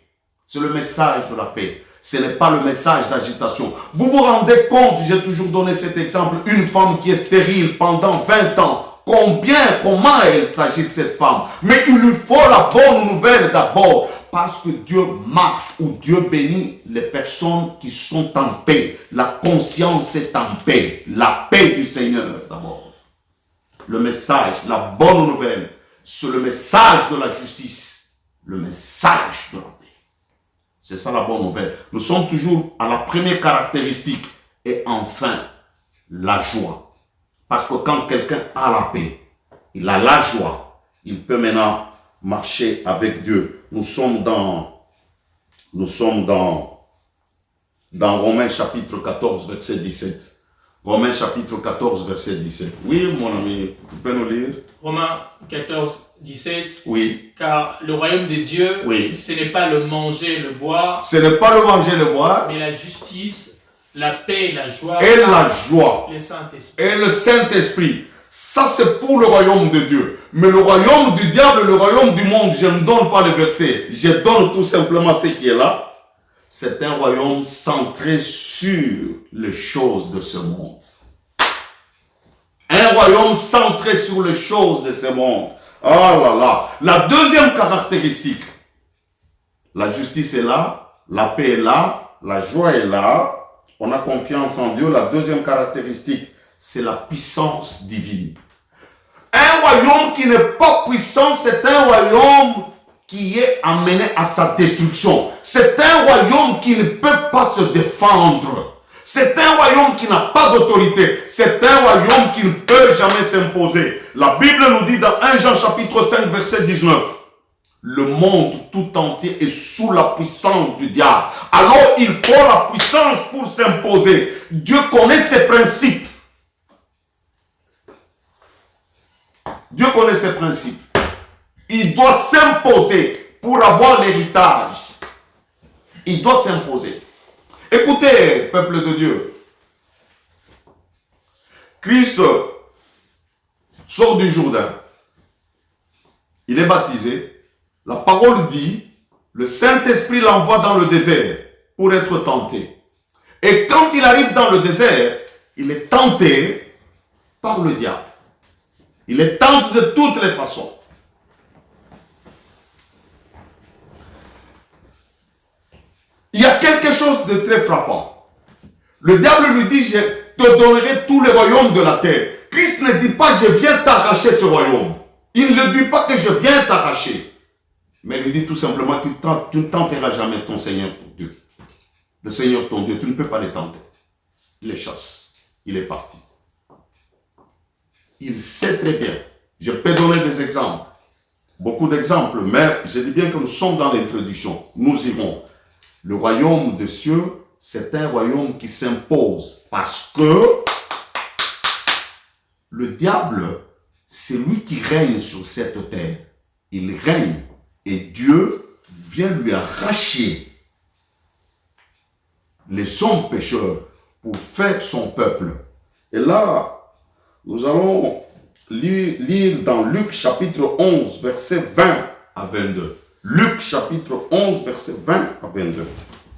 C'est le message de la paix. Ce n'est pas le message d'agitation. Vous vous rendez compte, j'ai toujours donné cet exemple, une femme qui est stérile pendant 20 ans. Comment elle s'agite cette femme? Mais il lui faut la bonne nouvelle d'abord. Parce que Dieu marche ou Dieu bénit les personnes qui sont en paix. La conscience est en paix. La paix du Seigneur d'abord. Le message, la bonne nouvelle, c'est le message de la justice. Le message de la paix. C'est ça la bonne nouvelle. Nous sommes toujours à la première caractéristique. Et enfin, la joie. Parce que quand quelqu'un a la paix, il a la joie, il peut maintenant marcher avec Dieu. Nous sommes dans Romains chapitre 14, verset 17. Romains chapitre 14, verset 17. Oui, mon ami, tu peux nous lire? Romains 14, 17. Oui. Car le royaume de Dieu, oui. Ce n'est pas le manger, le boire. Ce n'est pas le manger, le boire. Mais la justice, La paix, la joie. Et la joie. Le Saint-Esprit. Et le Saint-Esprit. Ça, c'est pour le royaume de Dieu. Mais le royaume du diable, le royaume du monde, je ne donne pas le verset. Je donne tout simplement ce qui est là. C'est un royaume centré sur les choses de ce monde. Un royaume centré sur les choses de ce monde. Oh là là. La deuxième caractéristique. La justice est là. La paix est là. La joie est là. On a confiance en Dieu. La deuxième caractéristique, c'est la puissance divine. Un royaume qui n'est pas puissant, c'est un royaume qui est amené à sa destruction. C'est un royaume qui ne peut pas se défendre. C'est un royaume qui n'a pas d'autorité. C'est un royaume qui ne peut jamais s'imposer. La Bible nous dit dans 1 Jean chapitre 5 verset 19, le monde tout entier est sous la puissance du diable. Alors il faut la puissance pour s'imposer. Dieu connaît ses principes. Dieu connaît ses principes. Il doit s'imposer pour avoir l'héritage. Il doit s'imposer. Écoutez, peuple de Dieu. Christ sort du Jourdain. Il est baptisé. La parole dit, le Saint-Esprit l'envoie dans le désert pour être tenté. Et quand il arrive dans le désert, il est tenté par le diable. Il est tenté de toutes les façons. Il y a quelque chose de très frappant. Le diable lui dit, je te donnerai tous les royaumes de la terre. Christ ne dit pas, je viens t'arracher ce royaume. Il ne dit pas que je viens t'arracher. Mais il dit tout simplement, tu ne tenteras jamais ton Seigneur Dieu. Le Seigneur ton Dieu, tu ne peux pas les tenter. Il les chasse. Il est parti. Il sait très bien. Je peux donner des exemples. Beaucoup d'exemples. Mais je dis bien que nous sommes dans l'introduction. Nous irons. Le royaume des cieux, c'est un royaume qui s'impose. Parce que le diable, c'est lui qui règne sur cette terre. Il règne. Et Dieu vient lui arracher les hommes pécheurs pour faire son peuple. Et là, nous allons lire dans Luc chapitre 11, verset 20 à 22. Luc chapitre 11, verset 20 à 22.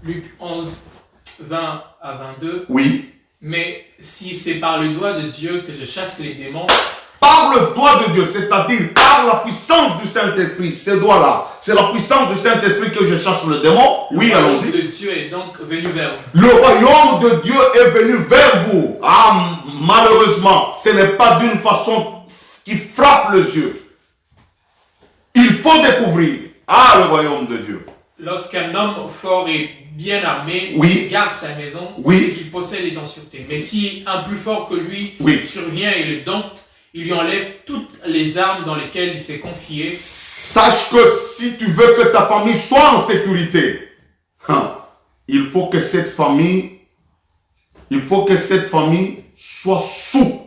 Luc 11, 20 à 22. Oui. Mais si c'est par le doigt de Dieu que je chasse les démons, par le doigt de Dieu, c'est-à-dire par la puissance du Saint-Esprit, ces doigts-là, c'est la puissance du Saint-Esprit que je chasse le démon. Oui, allons-y. Le royaume de Dieu est donc venu vers vous. Le royaume de Dieu est venu vers vous. Ah, malheureusement, ce n'est pas d'une façon qui frappe les yeux. Il faut découvrir. Ah, le royaume de Dieu. Lorsqu'un homme fort et bien armé garde sa maison, c'est qu'il possède les dents sûreté. Mais si un plus fort que lui survient et le dompte, il lui enlève toutes les armes dans lesquelles il s'est confié. Sache que si tu veux que ta famille soit en sécurité, il faut que cette famille soit sous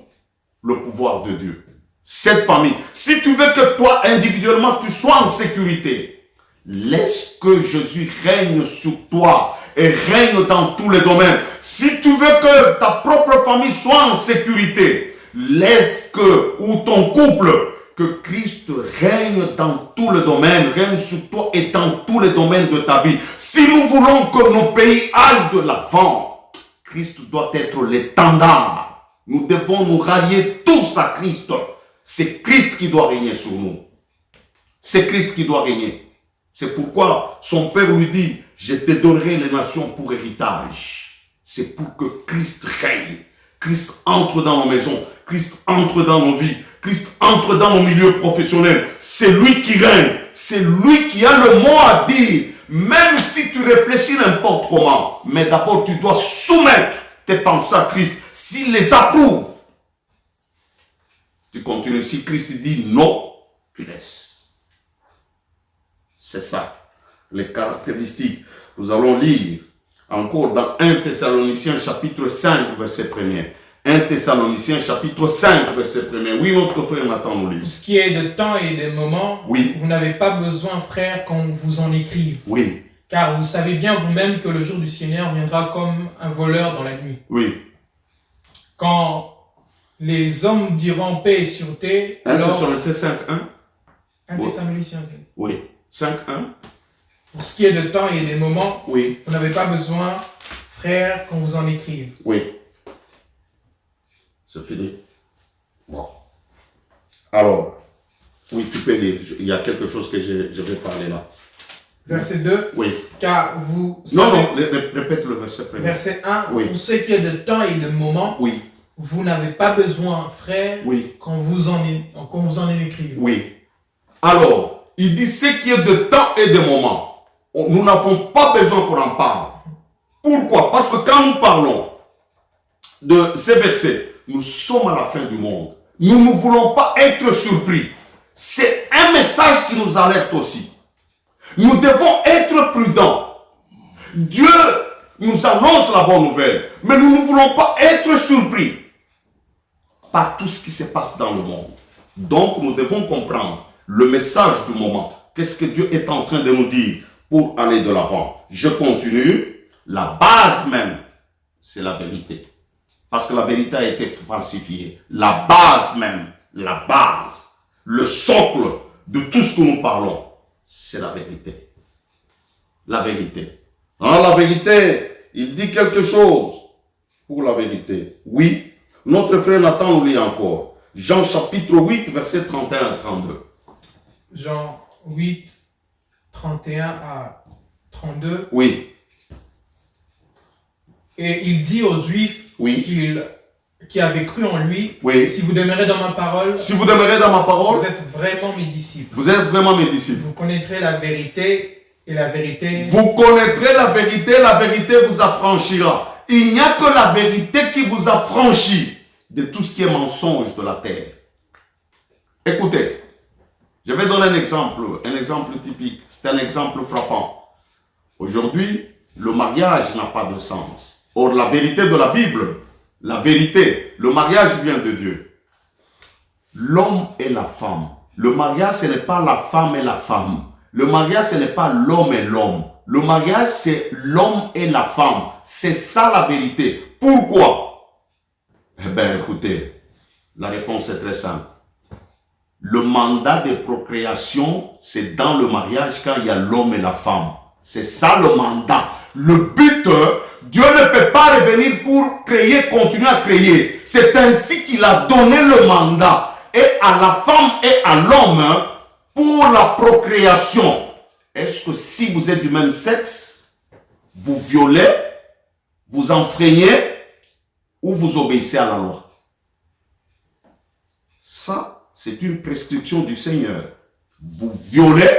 le pouvoir de Dieu. Cette famille, si tu veux que toi individuellement tu sois en sécurité, laisse que Jésus règne sur toi et règne dans tous les domaines. Si tu veux que ta propre famille soit en sécurité, laisse ou ton couple, que Christ règne dans tous les domaines, règne sur toi et dans tous les domaines de ta vie. Si nous voulons que nos pays aillent de l'avant, Christ doit être l'étendard. Nous devons nous rallier tous à Christ. C'est Christ qui doit régner sur nous. C'est Christ qui doit régner. C'est pourquoi son père lui dit, je te donnerai les nations pour héritage. C'est pour que Christ règne. Christ entre dans nos maisons. Christ entre dans nos vies. Christ entre dans nos milieux professionnels. C'est lui qui règne. C'est lui qui a le mot à dire. Même si tu réfléchis n'importe comment. Mais d'abord, tu dois soumettre tes pensées à Christ. S'il les approuve, tu continues. Si Christ dit non, tu laisses. C'est ça. Les caractéristiques. Nous allons lire encore dans 1 Thessaloniciens chapitre 5 verset 1er. 1 Thessaloniciens chapitre 5 verset 1er. Oui, notre frère Nathan nous lit. Pour ce qui est de temps et de moments, vous n'avez pas besoin, frère, qu'on vous en écrive. Oui. Car vous savez bien vous-même que le jour du Seigneur viendra comme un voleur dans la nuit. Oui. Quand les hommes diront paix et sûreté, 1 Thessaloniciens 5.1. 1 Thessaloniciens. Oui. 5.1. Pour ce qui est de temps et des moments, oui. Vous n'avez pas besoin, frères, qu'on vous en écrive. Oui. C'est fini. Bon. Alors, oui, tu peux dire, il y a quelque chose que je vais parler là. Verset 2. Oui. Car vous savez... Non, répète le verset premier. Verset 1. Oui. Pour ce qui est de temps et de moment, oui. Vous n'avez pas besoin, frères, oui. qu'on vous en écrive. Oui. Alors, il dit ce qui est de temps et de moment. Nous n'avons pas besoin qu'on en parle. Pourquoi? Parce que quand nous parlons de ces versets, nous sommes à la fin du monde. Nous ne voulons pas être surpris. C'est un message qui nous alerte aussi. Nous devons être prudents. Dieu nous annonce la bonne nouvelle, mais nous ne voulons pas être surpris par tout ce qui se passe dans le monde. Donc, nous devons comprendre le message du moment. Qu'est-ce que Dieu est en train de nous dire pour aller de l'avant? Je continue. La base même, c'est la vérité. Parce que la vérité a été falsifiée. La base même, la base, le socle de tout ce que nous parlons, c'est la vérité. La vérité. Dans la vérité, il dit quelque chose pour la vérité. Oui, notre frère Nathan nous lit encore. Jean chapitre 8, versets 31 à 32. Jean 8, 31 à 32. Oui. Et il dit aux Juifs qui avaient cru en lui, si vous demeurez dans ma parole, vous êtes vraiment mes disciples. Vous êtes vraiment mes disciples. Vous connaîtrez la vérité et la vérité. Vous connaîtrez la vérité vous affranchira. Il n'y a que la vérité qui vous affranchit de tout ce qui est mensonge de la terre. Écoutez, je vais donner un exemple typique. C'est un exemple frappant. Aujourd'hui, le mariage n'a pas de sens. Or, la vérité de la Bible, la vérité, le mariage vient de Dieu. L'homme et la femme. Le mariage, ce n'est pas la femme et la femme. Le mariage, ce n'est pas l'homme et l'homme. Le mariage, c'est l'homme et la femme. C'est ça la vérité. Pourquoi? Eh bien, écoutez, la réponse est très simple. Le mandat de procréation, c'est dans le mariage quand il y a l'homme et la femme. C'est ça le mandat. Le but, Dieu ne peut pas revenir pour créer, continuer à créer. C'est ainsi qu'il a donné le mandat. Et à la femme et à l'homme pour la procréation. Est-ce que si vous êtes du même sexe, vous violez, vous enfreignez ou vous obéissez à la loi? Ça, c'est une prescription du Seigneur. Vous violez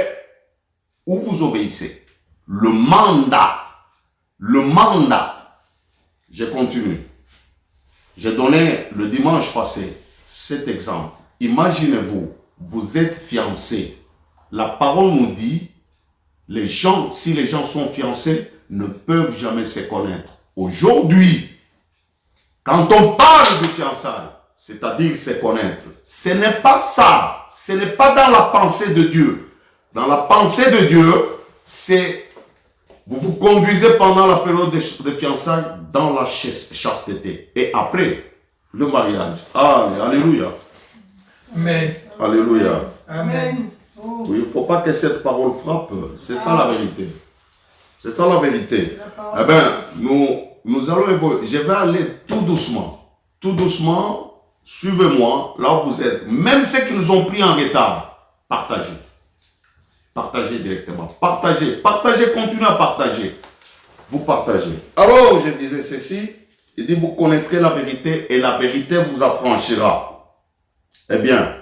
ou vous obéissez. Le mandat. Je continue. J'ai donné le dimanche passé cet exemple. Imaginez-vous, vous êtes fiancés. La parole nous dit, si les gens sont fiancés, ne peuvent jamais se connaître. Aujourd'hui, quand on parle de fiançailles, c'est-à-dire se connaître, ce n'est pas ça. Ce n'est pas dans la pensée de Dieu. Dans la pensée de Dieu, c'est vous vous conduisez pendant la période de fiançailles dans la chasteté. Et après, le mariage. Alléluia. Amen. Alléluia. Amen. Oui, il ne faut pas que cette parole frappe. C'est ça la vérité. C'est ça la vérité. Eh bien, nous allons évoluer. Je vais aller tout doucement. Tout doucement, suivez-moi là où vous êtes. Même ceux qui nous ont pris en retard, partagez. Partagez directement. Partagez, continuez à partager. Vous partagez. Alors, je disais ceci. Il dit, vous connaîtrez la vérité et la vérité vous affranchira. Eh bien,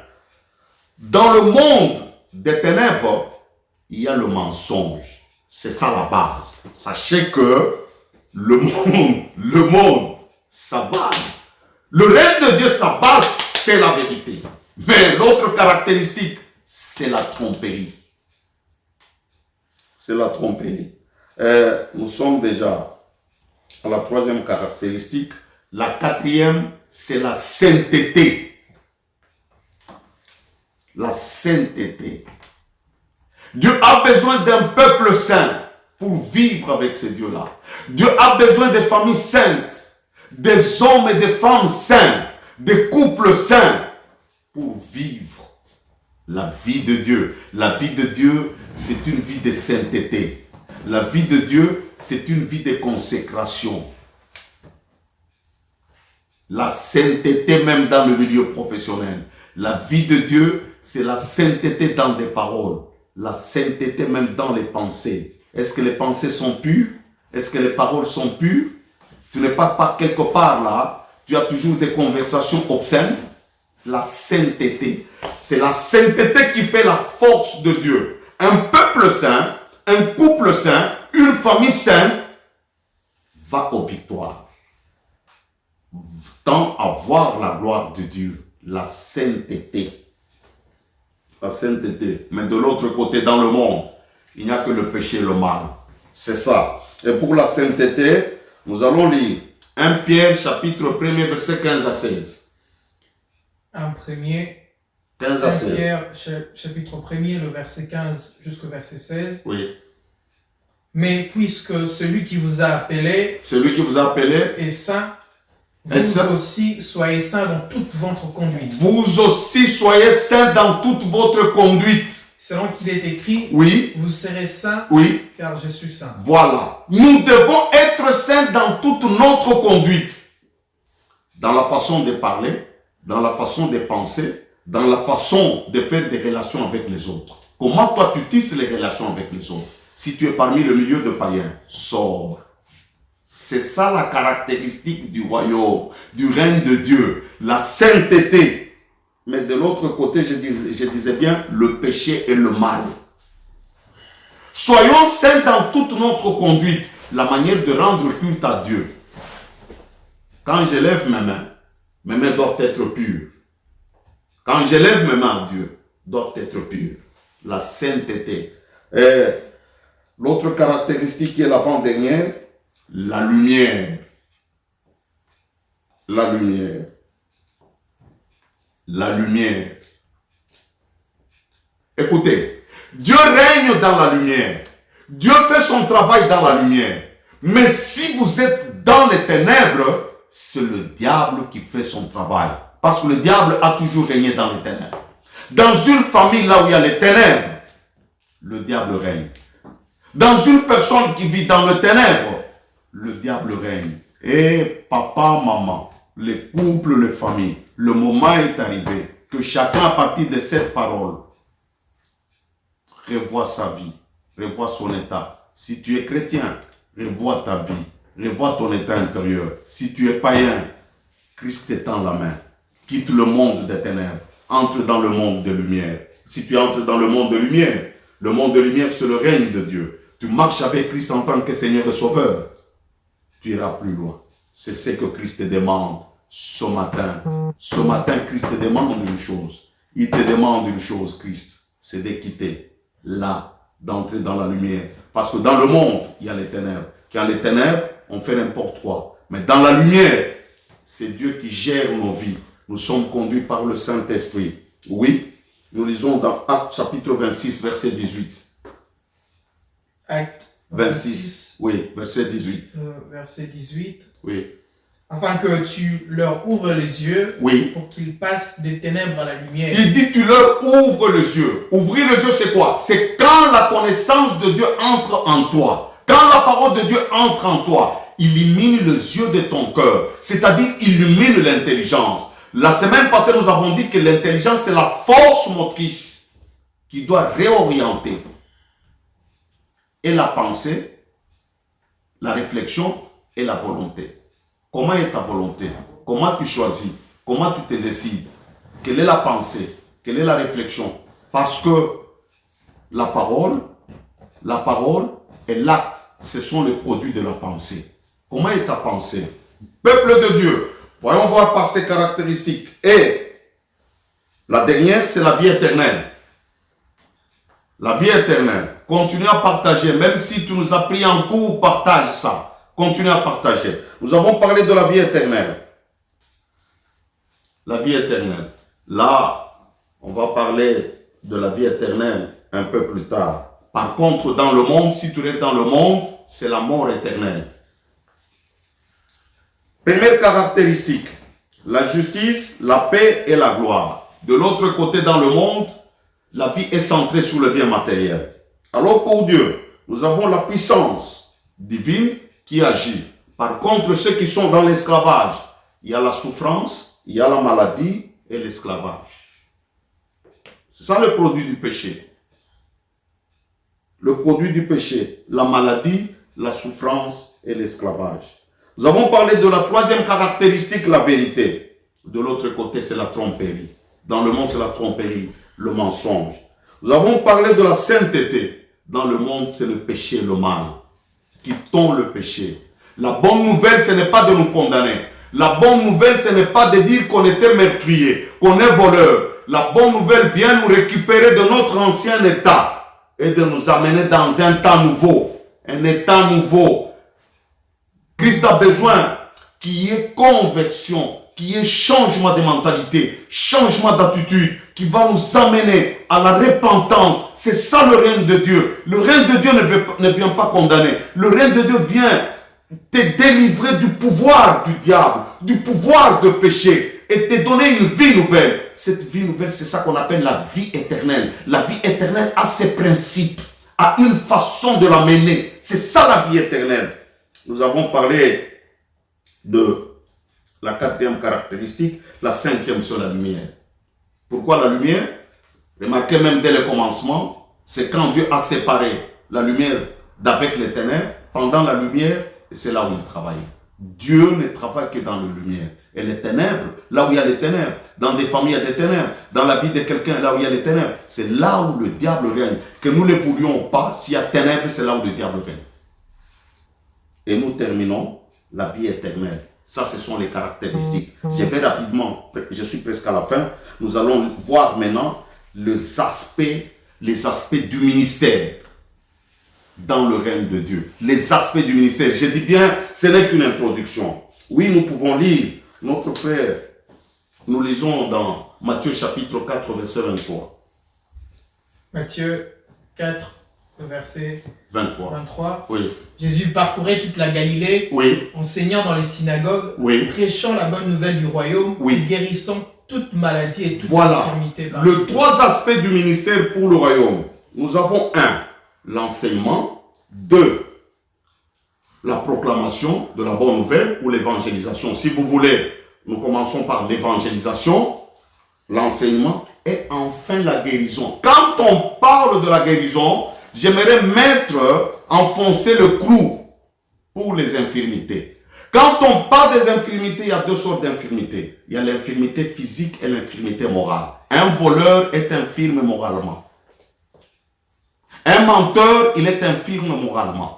dans le monde des ténèbres, il y a le mensonge. C'est ça la base. Sachez que le monde, sa base. Le règne de Dieu, sa base, c'est la vérité. Mais l'autre caractéristique, c'est la tromperie. C'est la tromperie. Nous sommes déjà à la troisième caractéristique. La quatrième, c'est la sainteté. La sainteté. Dieu a besoin d'un peuple saint. pour vivre avec ces dieux-là. Dieu a besoin des familles saintes, des hommes et des femmes saints, des couples saints pour vivre la vie de Dieu. La vie de Dieu, c'est une vie de sainteté. La vie de Dieu, c'est une vie de consécration. La sainteté même dans le milieu professionnel. La vie de Dieu, c'est la sainteté dans des paroles. La sainteté même dans les pensées. Est-ce que les pensées sont pures? Est-ce que les paroles sont pures? Tu n'es pas quelque part là. Tu as toujours des conversations obscènes. La sainteté. C'est la sainteté qui fait la force de Dieu. Un peuple saint, un couple saint, une famille sainte va aux victoires. Tend à voir la gloire de Dieu. La sainteté. La sainteté. Mais de l'autre côté, dans le monde, il n'y a que le péché et le mal. C'est ça. Et pour la sainteté, nous allons lire 1 Pierre, chapitre 1er, verset 15 à 16. 1 15 à 16. Pierre, chapitre 1er, le verset 15 jusqu'au verset 16. Oui. Mais puisque celui qui vous a appelé est saint, vous aussi soyez saints dans toute votre conduite. Vous aussi soyez saints dans toute votre conduite. Selon qu'il est écrit, oui. Vous serez saints, oui. Car je suis saint. Voilà. Nous devons être saints dans toute notre conduite. Dans la façon de parler, dans la façon de penser, dans la façon de faire des relations avec les autres. Comment toi tu tisses les relations avec les autres? Si tu es parmi le milieu de païens, sors. C'est ça la caractéristique du royaume, du règne de Dieu, la sainteté. Mais de l'autre côté, je disais bien, le péché et le mal. Soyons saints dans toute notre conduite, la manière de rendre culte à Dieu. Quand je lève mes mains doivent être pures. Quand je lève mes mains à Dieu, doivent être pures. La sainteté. Et l'autre caractéristique qui est l'avant-dernière, la lumière. La lumière. La lumière. Écoutez, Dieu règne dans la lumière. Dieu fait son travail dans la lumière. Mais si vous êtes dans les ténèbres, c'est le diable qui fait son travail. Parce que le diable a toujours régné dans les ténèbres. Dans une famille là où il y a les ténèbres, le diable règne. Dans une personne qui vit dans les ténèbres, le diable règne. Et papa, maman, les couples, les familles, le moment est arrivé que chacun à partir de cette parole revoit sa vie, revoit son état. Si tu es chrétien, revois ta vie, revois ton état intérieur. Si tu es païen, Christ t'étend la main. Quitte le monde des ténèbres, entre dans le monde de lumière. Si tu entres dans le monde de lumière c'est le règne de Dieu. Tu marches avec Christ en tant que Seigneur et Sauveur. Tu iras plus loin. C'est ce que Christ te demande ce matin. Ce matin, Christ te demande une chose. Il te demande une chose, Christ. C'est de quitter là, d'entrer dans la lumière. Parce que dans le monde, il y a les ténèbres. Quand les ténèbres, on fait n'importe quoi. Mais dans la lumière, c'est Dieu qui gère nos vies. Nous sommes conduits par le Saint-Esprit. Oui, nous lisons dans Actes chapitre 26, verset 18. Actes 26, oui, verset 18. Verset 18. Oui. Afin que tu leur ouvres les yeux, oui, pour qu'ils passent des ténèbres à la lumière. Il dit tu leur ouvres les yeux. Ouvrir les yeux, c'est quoi? C'est quand la connaissance de Dieu entre en toi. Quand la parole de Dieu entre en toi, illumine les yeux de ton cœur. C'est-à-dire illumine l'intelligence. La semaine passée, nous avons dit que l'intelligence, c'est la force motrice qui doit réorienter. Et la pensée, la réflexion et la volonté. Comment est ta volonté? Comment tu choisis? Comment tu te décides? Quelle est la pensée? Quelle est la réflexion? Parce que la parole et l'acte, ce sont les produits de la pensée. Comment est ta pensée? Peuple de Dieu, voyons voir par ces caractéristiques. Et la dernière, c'est la vie éternelle. La vie éternelle. Continue à partager. Même si tu nous as pris en cours, partage ça. Continue à partager. Nous avons parlé de la vie éternelle. La vie éternelle. Là, on va parler de la vie éternelle un peu plus tard. Par contre, dans le monde, si tu restes dans le monde, c'est la mort éternelle. Première caractéristique, la justice, la paix et la gloire. De l'autre côté, dans le monde, la vie est centrée sur le bien matériel. Alors pour Dieu, nous avons la puissance divine qui agit. Par contre, ceux qui sont dans l'esclavage, il y a la souffrance, il y a la maladie et l'esclavage. C'est ça le produit du péché. Le produit du péché, la maladie, la souffrance et l'esclavage. Nous avons parlé de la troisième caractéristique, la vérité. De l'autre côté, c'est la tromperie. Dans le monde, c'est la tromperie, le mensonge. Nous avons parlé de la sainteté. Dans le monde, c'est le péché, le mal. Quittons le péché. La bonne nouvelle, ce n'est pas de nous condamner. La bonne nouvelle, ce n'est pas de dire qu'on était meurtrier, qu'on est voleur. La bonne nouvelle vient nous récupérer de notre ancien état et de nous amener dans un temps nouveau. Un état nouveau. Christ a besoin qu'il y ait conversion, qu'il y ait changement de mentalité, changement d'attitude, qui va nous amener à la repentance. C'est ça le règne de Dieu. Le règne de Dieu ne vient pas condamner. Le règne de Dieu vient te délivrer du pouvoir du diable, du pouvoir de péché et te donner une vie nouvelle. Cette vie nouvelle, c'est ça qu'on appelle la vie éternelle. La vie éternelle a ses principes, a une façon de la mener. C'est ça la vie éternelle. Nous avons parlé de la quatrième caractéristique, la cinquième sur la lumière. Pourquoi la lumière? Remarquez même dès le commencement, c'est quand Dieu a séparé la lumière d'avec les ténèbres. Pendant la lumière, c'est là où il travaille. Dieu ne travaille que dans la lumière. Et les ténèbres, là où il y a les ténèbres, dans des familles, il y a des ténèbres, dans la vie de quelqu'un, là où il y a les ténèbres, c'est là où le diable règne. Que nous ne le voulions pas, s'il y a ténèbres, c'est là où le diable règne. Et nous terminons la vie éternelle. Ça, ce sont les caractéristiques. Je vais rapidement, je suis presque à la fin. Nous allons voir maintenant les aspects du ministère dans le règne de Dieu. Les aspects du ministère. Je dis bien, ce n'est qu'une introduction. Oui, nous pouvons lire. Notre frère, nous lisons dans Matthieu chapitre 4, verset 23. Matthieu 4, verset 23. Oui. Jésus parcourait toute la Galilée, oui, enseignant dans les synagogues, oui, prêchant la bonne nouvelle du royaume, oui, guérissant toute maladie et toute voilà infirmité. Les trois aspects du ministère pour le royaume. Nous avons 1, l'enseignement. 2, la proclamation de la bonne nouvelle ou l'évangélisation. Si vous voulez, nous commençons par l'évangélisation, l'enseignement et enfin la guérison. Quand on parle de la guérison, j'aimerais enfoncer le clou pour les infirmités. Quand on parle des infirmités, il y a deux sortes d'infirmités. Il y a l'infirmité physique et l'infirmité morale. Un voleur est infirme moralement. Un menteur, il est infirme moralement.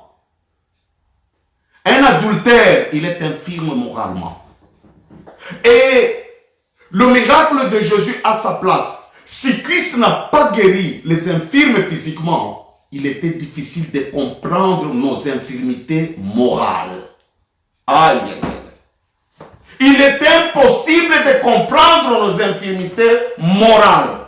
Un adultère, il est infirme moralement. Et le miracle de Jésus a sa place. Si Christ n'a pas guéri les infirmes physiquement, il était difficile de comprendre nos infirmités morales. Aïe, aïe, aïe. Il est impossible de comprendre nos infirmités morales.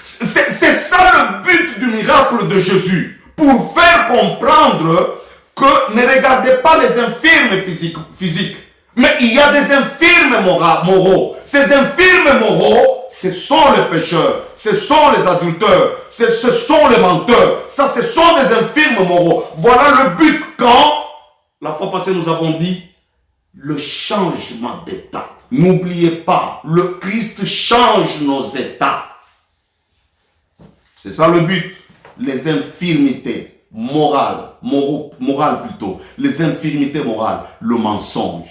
C'est ça le but du miracle de Jésus. Pour faire comprendre que ne regardez pas les infirmes physiques, mais il y a des infirmes moraux. Ces infirmes moraux, ce sont les pécheurs, ce sont les adulteurs, ce sont les menteurs. Ça, ce sont des infirmes moraux. Voilà le but quand, la fois passée, nous avons dit le changement d'état. N'oubliez pas, le Christ change nos états. C'est ça le but. Les infirmités morales plutôt, les infirmités morales, le mensonge,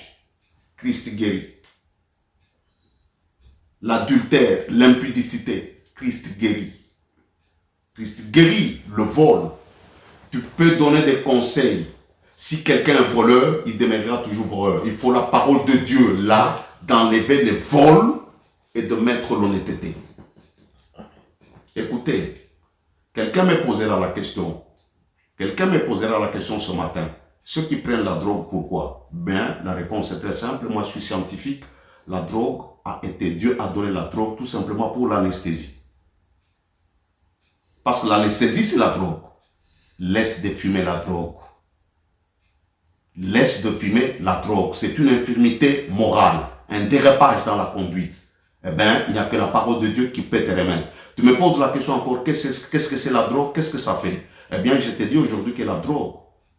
Christ guérit. L'adultère, l'impudicité, Christ guérit. Christ guérit le vol. Tu peux donner des conseils. Si quelqu'un est voleur, il demeurera toujours voleur. Il faut la parole de Dieu là, d'enlever les vols et de mettre l'honnêteté. Écoutez, quelqu'un me posera la question. Quelqu'un me posera la question ce matin. Ceux qui prennent la drogue, pourquoi? Bien, la réponse est très simple. Moi, je suis scientifique. La drogue a été, Dieu a donné la drogue tout simplement pour l'anesthésie. Parce que l'anesthésie, c'est la drogue. Laisse de fumer la drogue. Laisse de fumer la drogue. C'est une infirmité morale, un dérapage dans la conduite. Eh bien, il n'y a que la parole de Dieu qui peut te remettre. Tu me poses la question encore, qu'est-ce que c'est la drogue? Qu'est-ce que ça fait? Eh bien, je te dis aujourd'hui que la drogue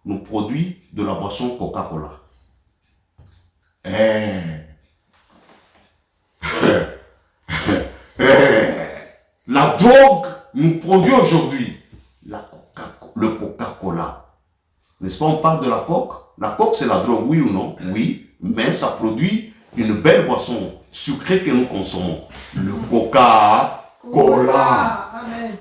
nous produit de la boisson Coca-Cola. La drogue nous produit aujourd'hui le Coca-Cola. N'est-ce pas, on parle de la coke? La coke, c'est la drogue, oui ou non? Oui, mais ça produit une belle boisson sucrée que nous consommons. Le Coca-Cola. Amen.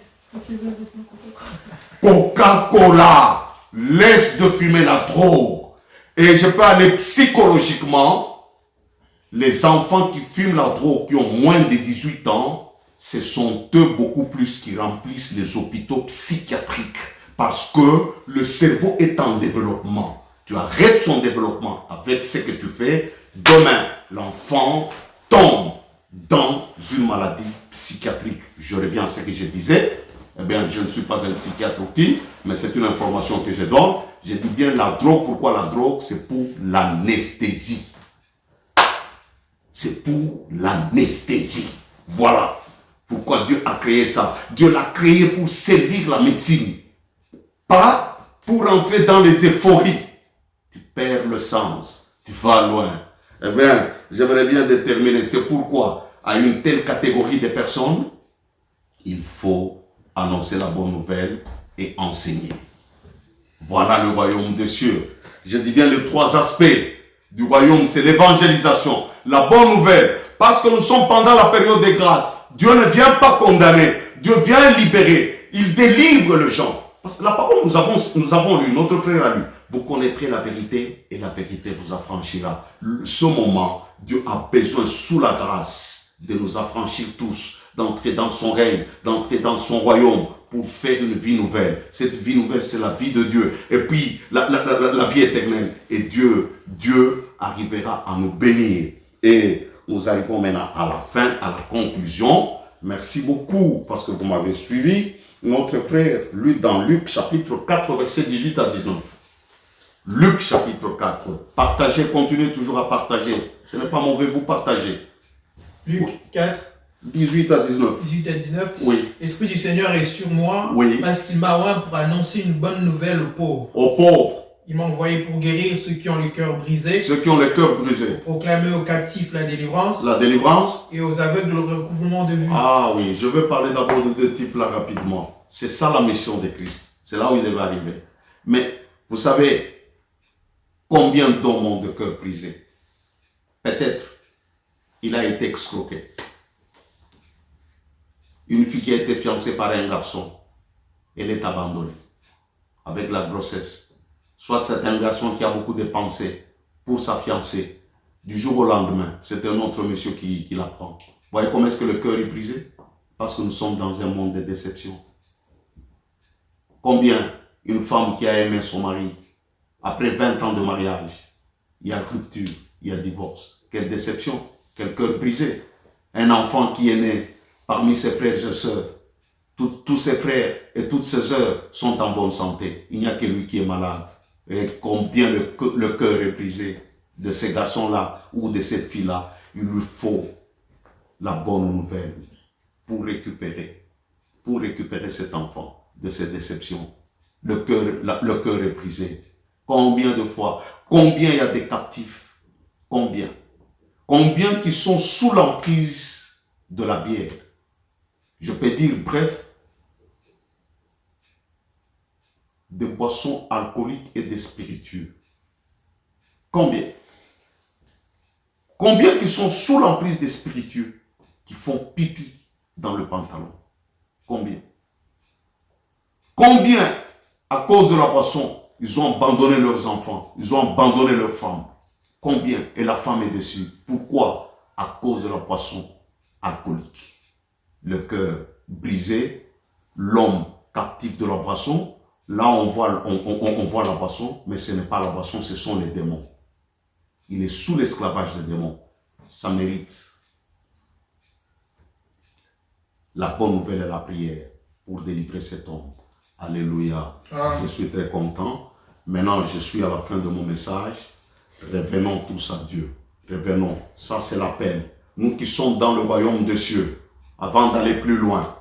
Coca-Cola. Laisse de fumer la drogue. Et je peux aller psychologiquement. Les enfants qui fument la drogue, qui ont moins de 18 ans, ce sont eux beaucoup plus qui remplissent les hôpitaux psychiatriques. Parce que le cerveau est en développement. Tu arrêtes son développement avec ce que tu fais. Demain, l'enfant tombe dans une maladie psychiatrique. Je reviens à ce que je disais. Eh bien, je ne suis pas un psychiatre qui, mais c'est une information que je donne. Je dis bien la drogue. Pourquoi la drogue? C'est pour l'anesthésie. C'est pour l'anesthésie. Voilà pourquoi Dieu a créé ça. Dieu l'a créé pour servir la médecine. Pas pour entrer dans les euphories. Tu perds le sens. Tu vas loin. Eh bien, j'aimerais bien déterminer. C'est pourquoi, à une telle catégorie de personnes, il faut annoncer la bonne nouvelle et enseigner. Voilà le royaume des cieux. Je dis bien les trois aspects du royaume, c'est l'évangélisation, la bonne nouvelle. Parce que nous sommes pendant la période de grâce. Dieu ne vient pas condamner. Dieu vient libérer. Il délivre les gens. Parce que la parole, nous avons lu, notre frère a lu. Vous connaîtrez la vérité et la vérité vous affranchira. Ce moment, Dieu a besoin, sous la grâce, de nous affranchir tous, d'entrer dans son règne, d'entrer dans son royaume pour faire une vie nouvelle. Cette vie nouvelle, c'est la vie de Dieu. Et puis, la vie éternelle. Et Dieu arrivera à nous bénir. Et nous arrivons maintenant à la fin, à la conclusion. Merci beaucoup parce que vous m'avez suivi. Notre frère, lui, dans Luc chapitre 4, verset 18 à 19. Luc chapitre 4. Partagez, continuez toujours à partager. Ce n'est pas mauvais, vous partagez. Luc 4. 18 à 19. 18 à 19. Oui. L'Esprit du Seigneur est sur moi. Oui. Parce qu'il m'a oint pour annoncer une bonne nouvelle aux pauvres. Aux pauvres. Il m'a envoyé pour guérir ceux qui ont le cœur brisé. Ceux qui ont le cœur brisé. Pour proclamer aux captifs la délivrance. La délivrance. Et aux aveugles le recouvrement de vue. Ah oui, je vais parler d'abord de deux types là rapidement. C'est ça la mission de Christ. C'est là où il devait arriver. Mais vous savez combien d'hommes ont de cœur brisé? Peut-être il a été escroqué. Une fille qui a été fiancée par un garçon, elle est abandonnée avec la grossesse. Soit c'est un garçon qui a beaucoup dépensé pour sa fiancée. Du jour au lendemain, c'est un autre monsieur qui la prend. Vous voyez comment est-ce que le cœur est brisé? Parce que nous sommes dans un monde de déception. Combien une femme qui a aimé son mari, après 20 ans de mariage, il y a rupture, il y a divorce. Quelle déception, quel cœur brisé. Un enfant qui est né parmi ses frères et sœurs, tous ses frères et toutes ses sœurs sont en bonne santé. Il n'y a que lui qui est malade. Et combien le cœur est brisé de ces garçons-là ou de cette fille-là. Il lui faut la bonne nouvelle pour récupérer cet enfant de ces déceptions. Le cœur est brisé. Combien de fois? Combien il y a des captifs? Combien? Combien qui sont sous l'emprise de la bière? Je peux dire, bref, de boissons alcooliques et de spiritueux. Combien? Combien qui sont sous l'emprise des spiritueux qui font pipi dans le pantalon? Combien? Combien, à cause de la boisson, ils ont abandonné leurs enfants, ils ont abandonné leurs femmes? Combien? Et la femme est dessus. Pourquoi? À cause de la boisson alcoolique. Le cœur brisé, l'homme captif de la boisson. Là, on voit la boisson, mais ce n'est pas la boisson, ce sont les démons. Il est sous l'esclavage des démons. Ça mérite la bonne nouvelle et la prière pour délivrer cet homme. Alléluia. Je suis très content. Maintenant, je suis à la fin de mon message. Revenons tous à Dieu. Revenons. Ça, c'est l'appel. Nous qui sommes dans le royaume des cieux, avant d'aller plus loin,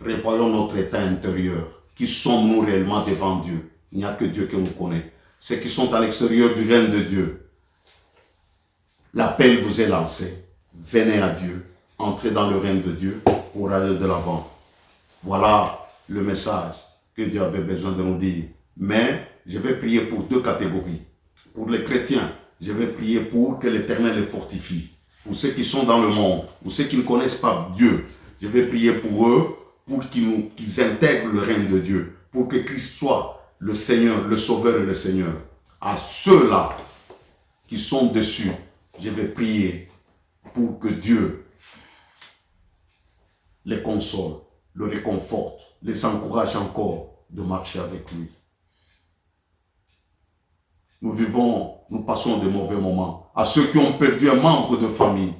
revoyons notre état intérieur. Qui sommes-nous réellement devant Dieu? Il n'y a que Dieu qui nous connaît. Ceux qui sont à l'extérieur du règne de Dieu, l'appel vous est lancé. Venez à Dieu. Entrez dans le règne de Dieu pour aller de l'avant. Voilà le message que Dieu avait besoin de nous dire. Mais je vais prier pour deux catégories. Pour les chrétiens, je vais prier pour que l'Éternel les fortifie. Pour ceux qui sont dans le monde, pour ceux qui ne connaissent pas Dieu, je vais prier pour eux, pour qu'ils intègrent le règne de Dieu, pour que Christ soit le Seigneur, le Sauveur et le Seigneur. À ceux-là qui sont dessus, je vais prier pour que Dieu les console, le réconforte, les encourage encore de marcher avec lui. Nous passons de mauvais moments. À ceux qui ont perdu un membre de famille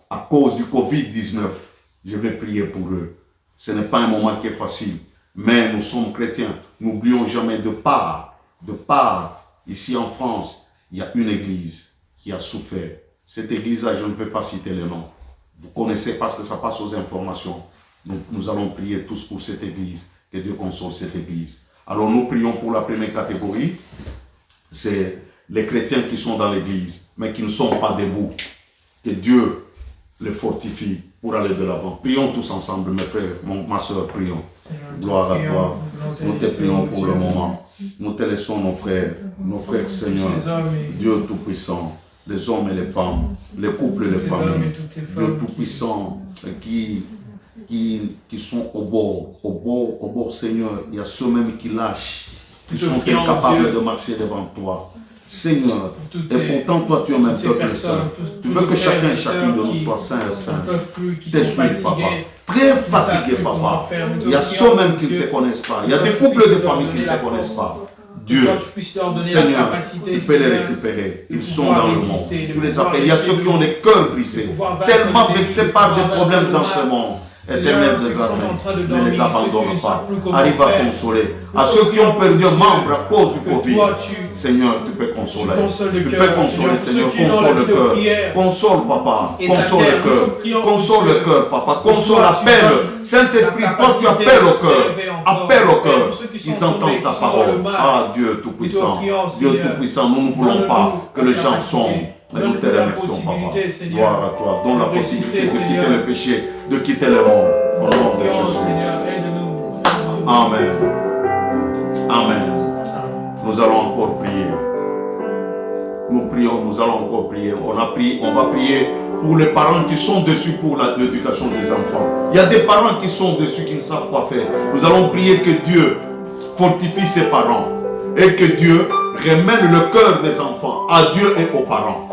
à cause du Covid-19, je vais prier pour eux. Ce n'est pas un moment qui est facile, mais nous sommes chrétiens. N'oublions jamais de part, ici en France, il y a une église qui a souffert. Cette église-là, je ne vais pas citer le nom. Vous connaissez parce que ça passe aux informations. Donc nous allons prier tous pour cette église, que Dieu console cette église. Alors nous prions pour la première catégorie, c'est les chrétiens qui sont dans l'église, mais qui ne sont pas debout. Que Dieu les fortifie pour aller de l'avant. Prions tous ensemble, mes frères, ma soeur, prions. Gloire à toi. Nous te prions pour le moment. Nous te laissons nos frères Seigneur, Dieu Tout-Puissant, les hommes et les femmes, les couples et les familles, Dieu Tout-Puissant, qui sont au bord, Seigneur. Il y a ceux même qui lâchent, qui sont incapables de marcher devant toi. Seigneur, et pourtant toi tu es un peuple saint. Tu veux que chacun et chacune de nous soit saint et saint. T'es suivi, papa. Très fatigué, papa. Il y a ceux même qui ne te connaissent pas. Il y a des couples de familles qui ne te connaissent pas. Dieu, Seigneur, tu peux les récupérer. Ils sont dans le monde. Tu les appelles. Il y a ceux qui ont des cœurs brisés, tellement vexés par des problèmes dans ce monde. Éternel des armées, ne les abandonne pas. Arrive à consoler. À ceux qui ont perdu un membre à cause du Covid, Seigneur, tu peux consoler. Tu peux consoler, Seigneur. Console le cœur. Console, papa. Console le cœur. Console le cœur, papa. Console, appelle. Saint-Esprit, toi tu appelles au cœur. Appelle au cœur. Ils entendent ta parole. Ah, Dieu Tout-Puissant. Dieu Tout-Puissant, nous ne voulons pas que les gens sombrent. Mais nous te remercions, papa. Gloire à toi. Donne la possibilité de quitter le péché, de quitter le monde. Au nom de Jésus. Amen. Amen. Nous allons encore prier. Nous prions, nous allons encore prier. On va prier pour les parents qui sont dessus pour l'éducation des enfants. Il y a des parents qui sont dessus qui ne savent quoi faire. Nous allons prier que Dieu fortifie ses parents et que Dieu remène le cœur des enfants à Dieu et aux parents.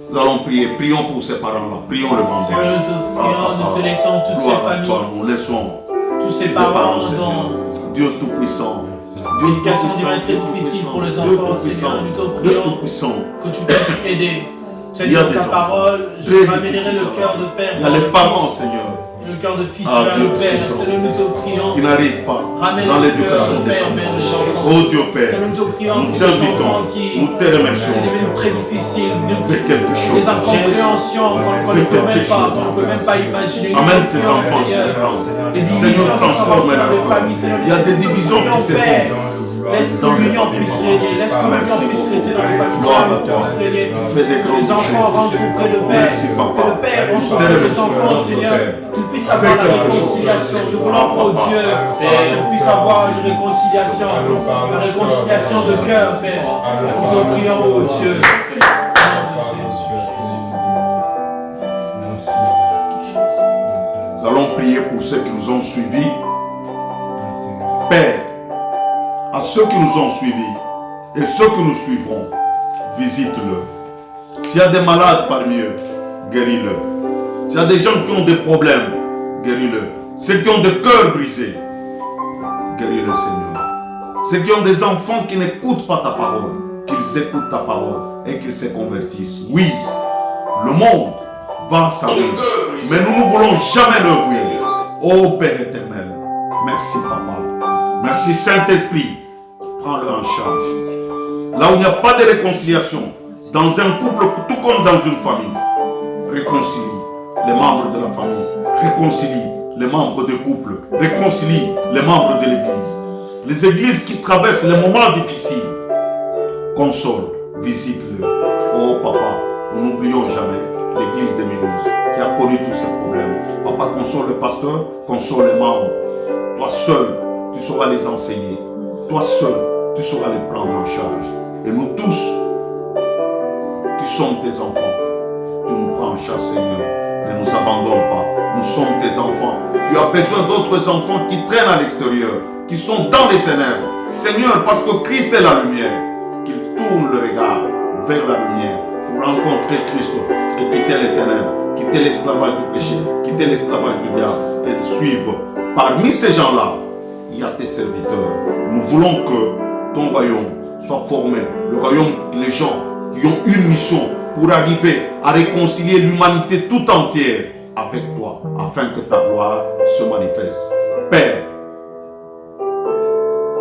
Nous allons prier, prions pour ces parents-là, prions le bon Dieu. Seigneur, nous te laissons toutes ces familles, nous laissons tous ces parents dont Dieu Tout-Puissant. L'éducation devient très difficile pour les enfants, Seigneur, nous te prions que tu puisses aider. Seigneur, ta parole, je ramènerai le cœur de père. Il y a les parents, Seigneur. Le cœur de fils vers le Père, Seigneur, nous te prions. Qui n'arrive pas dans l'éducation des enfants. Oh Dieu Père, nous t'invitons, nous te remercions. C'est devenu très difficile. Fais quelque chose. Les incompréhensions qu'on ne peut même pas imaginer. Amène ces enfants. Seigneur, transforme-la. Il y a des divisions qui se font. Laisse que l'union puisse régner. Laisse que l'union puisse rester dans les familles. Les enfants rentrent auprès de Père. Que le Père rentre auprès des enfants, Seigneur. Qu'ils puissent avoir la réconciliation. Nous voulons, oh Dieu, qu'ils puissent avoir une réconciliation. Une réconciliation de cœur, Père. Nous te prions, oh Dieu. Nous allons prier pour ceux qui nous ont suivis. Père, à ceux qui nous ont suivis et ceux que nous suivrons, visite-le. S'il y a des malades parmi eux, guéris-le. S'il y a des gens qui ont des problèmes, guéris-le. Ceux qui ont des cœurs brisés, guéris-le, Seigneur. Ceux qui ont des enfants qui n'écoutent pas ta parole, qu'ils écoutent ta parole et qu'ils se convertissent. Oui, le monde va s'arrêter. mais nous ne voulons jamais le ruiner. Oh Père éternel, merci Papa. Merci Saint-Esprit. Prends-le en charge. Là où il n'y a pas de réconciliation, dans un couple, tout comme dans une famille, réconcilie les membres de la famille, réconcilie les membres de couple, réconcilie les membres de l'église. Les églises qui traversent les moments difficiles, console, visite-le. Oh Papa, nous n'oublions jamais l'église de Mulhouse qui a connu tous ces problèmes. Papa, console le pasteur, console les membres. Toi seul, tu sauras les enseigner. Toi seul, tu sauras les prendre en charge. Et nous tous, qui sommes tes enfants, tu nous prends en charge, Seigneur. Ne nous abandonne pas. Nous sommes tes enfants. Tu as besoin d'autres enfants qui traînent à l'extérieur, qui sont dans les ténèbres. Seigneur, parce que Christ est la lumière, qu'ils tournent le regard vers la lumière pour rencontrer Christ et quitter les ténèbres, quitter l'esclavage du péché, quitter l'esclavage du diable et suivre. Parmi ces gens-là, il y a tes serviteurs. Nous voulons que ton royaume soit formé. Le royaume, les gens qui ont une mission pour arriver à réconcilier l'humanité tout entière avec toi, afin que ta gloire se manifeste. Père,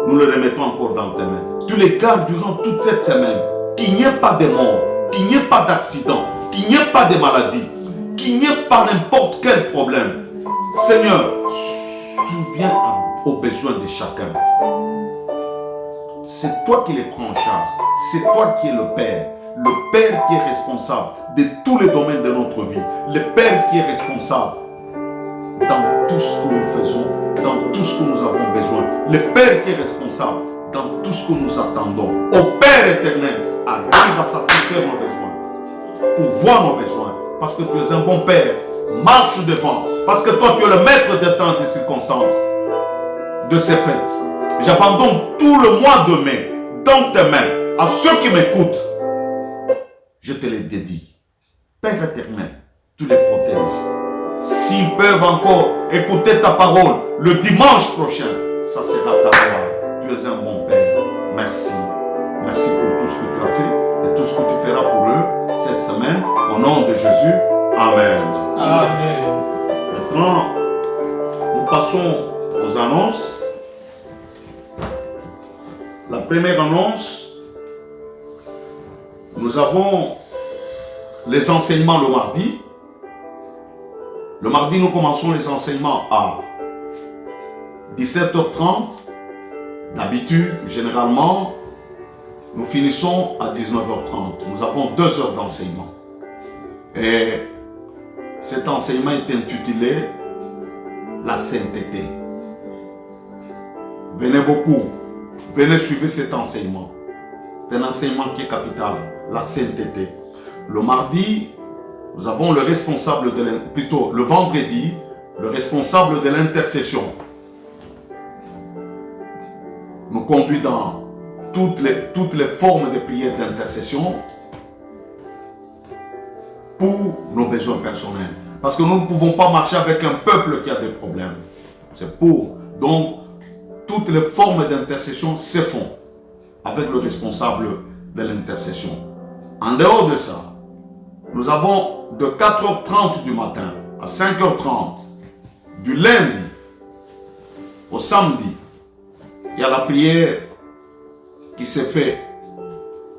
nous le remettons encore dans tes mains. Tu les gardes durant toute cette semaine. Qu'il n'y ait pas de mort, qu'il n'y ait pas d'accident, qu'il n'y ait pas de maladie, qu'il n'y ait pas n'importe quel problème. Seigneur, souviens aux besoins de chacun. C'est toi qui les prends en charge. C'est toi qui es le Père. Le Père qui est responsable de tous les domaines de notre vie. Le Père qui est responsable dans tout ce que nous faisons, dans tout ce que nous avons besoin. Le Père qui est responsable dans tout ce que nous attendons. Au Père éternel, arrive à satisfaire nos besoins, pour voir nos besoins, parce que tu es un bon Père. Marche devant, parce que toi tu es le maître des temps et des circonstances de ces fêtes. J'abandonne tout le mois de mai dans tes mains. À ceux qui m'écoutent, je te les dédie. Père éternel, tu les protèges. S'ils peuvent encore écouter ta parole le dimanche prochain, ça sera ta gloire. Tu es un bon Père. Merci. Merci pour tout ce que tu as fait et tout ce que tu feras pour eux cette semaine. Au nom de Jésus. Amen. Amen. Maintenant, nous passons aux annonces. La première annonce, nous avons les enseignements le mardi. Le mardi, nous commençons les enseignements à 17h30. D'habitude, généralement, nous finissons à 19h30. Nous avons 2 heures d'enseignement. Et cet enseignement est intitulé La sainteté. Venez beaucoup. Venez suivre cet enseignement. C'est un enseignement qui est capital. La sainteté. Le mardi, nous avons le responsable de plutôt le vendredi, le responsable de l'intercession. Nous conduit dans toutes les formes de prière d'intercession pour nos besoins personnels. Parce que nous ne pouvons pas marcher avec un peuple qui a des problèmes. C'est pour. Donc, toutes les formes d'intercession se font avec le responsable de l'intercession. En dehors de ça, nous avons de 4h30 du matin à 5h30, du lundi au samedi, il y a la prière qui se fait.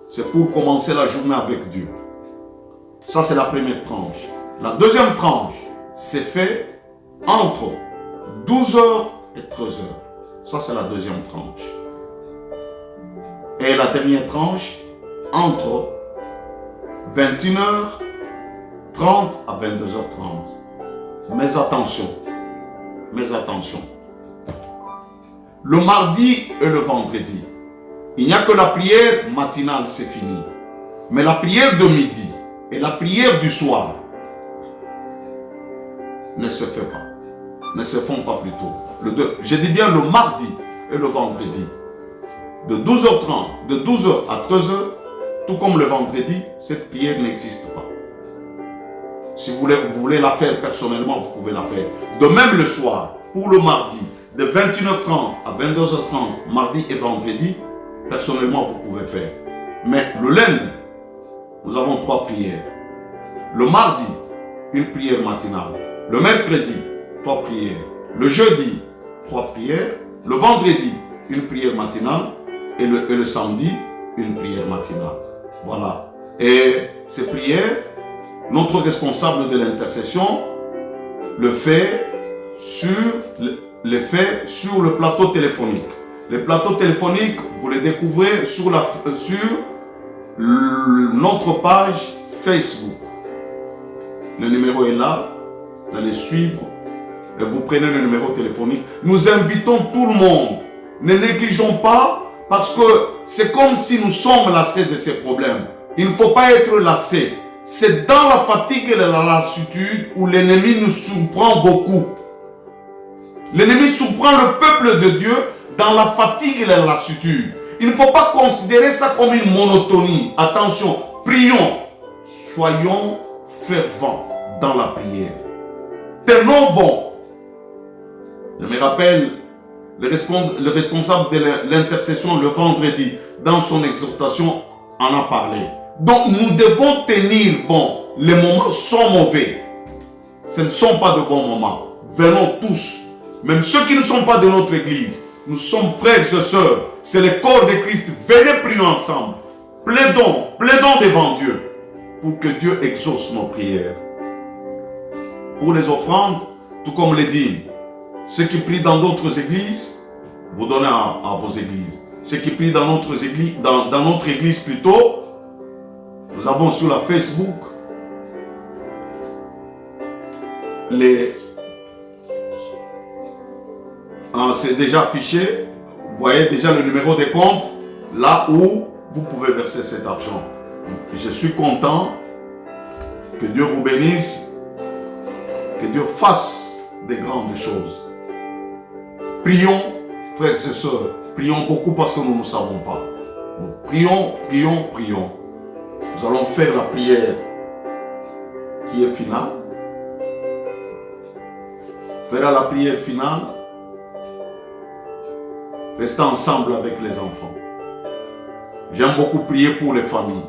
C'est pour commencer la journée avec Dieu. Ça, c'est la première tranche. La deuxième tranche, c'est fait entre 12h et 13h. Ça, c'est la deuxième tranche. Et la dernière tranche, entre 21h30 à 22h30. Mais attention. Le mardi et le vendredi, il n'y a que la prière matinale, c'est fini. Mais la prière de midi et la prière du soir ne se fait pas. Ne se font pas plus tôt. Je dis bien le mardi et le vendredi. De 12h30, de 12h à 13h, tout comme le vendredi, cette prière n'existe pas. Si vous voulez la faire personnellement, vous pouvez la faire. De même le soir, pour le mardi, de 21h30 à 22h30, mardi et vendredi, personnellement, vous pouvez faire. Mais le lundi, nous avons 3 prières. Le mardi, une prière matinale. Le mercredi, 3 prières. Le jeudi, 3 prières. Le vendredi, une prière matinale. Et le samedi, une prière matinale. Voilà. Et ces prières, notre responsable de l'intercession le fait sur le plateau téléphonique. Le plateau téléphonique, vous le découvrez sur notre page Facebook. Le numéro est là, vous allez suivre et vous prenez le numéro téléphonique. Nous invitons tout le monde. Ne négligeons pas parce que c'est comme si nous sommes lassés de ces problèmes. Il ne faut pas être lassé. C'est dans la fatigue et la lassitude où l'ennemi nous surprend beaucoup. L'ennemi surprend le peuple de Dieu dans la fatigue et la lassitude. Il ne faut pas considérer ça comme une monotonie. Attention, prions. Soyons fervents dans la prière. Tenons bon. Je me rappelle le responsable de l'intercession le vendredi, dans son exhortation, en a parlé. Donc nous devons tenir bon. Les moments sont mauvais. Ce ne sont pas de bons moments. Venons tous, même ceux qui ne sont pas de notre église. Nous sommes frères et sœurs. C'est le corps de Christ. Venez prier ensemble. Plaidons devant Dieu pour que Dieu exauce nos prières. Pour les offrandes, tout comme les dîmes, ceux qui prient dans d'autres églises, vous donnez à vos églises. Ceux qui prient dans notre église plutôt, nous avons sur la Facebook c'est déjà affiché. Vous voyez déjà le numéro de compte là où vous pouvez verser cet argent. Je suis content. Que Dieu vous bénisse. Que Dieu fasse des grandes choses. Prions, frères et sœurs. Prions beaucoup parce que nous ne savons pas. Nous prions. Nous allons faire la prière qui est finale. Fera la prière finale. Restez ensemble avec les enfants. J'aime beaucoup prier pour les familles.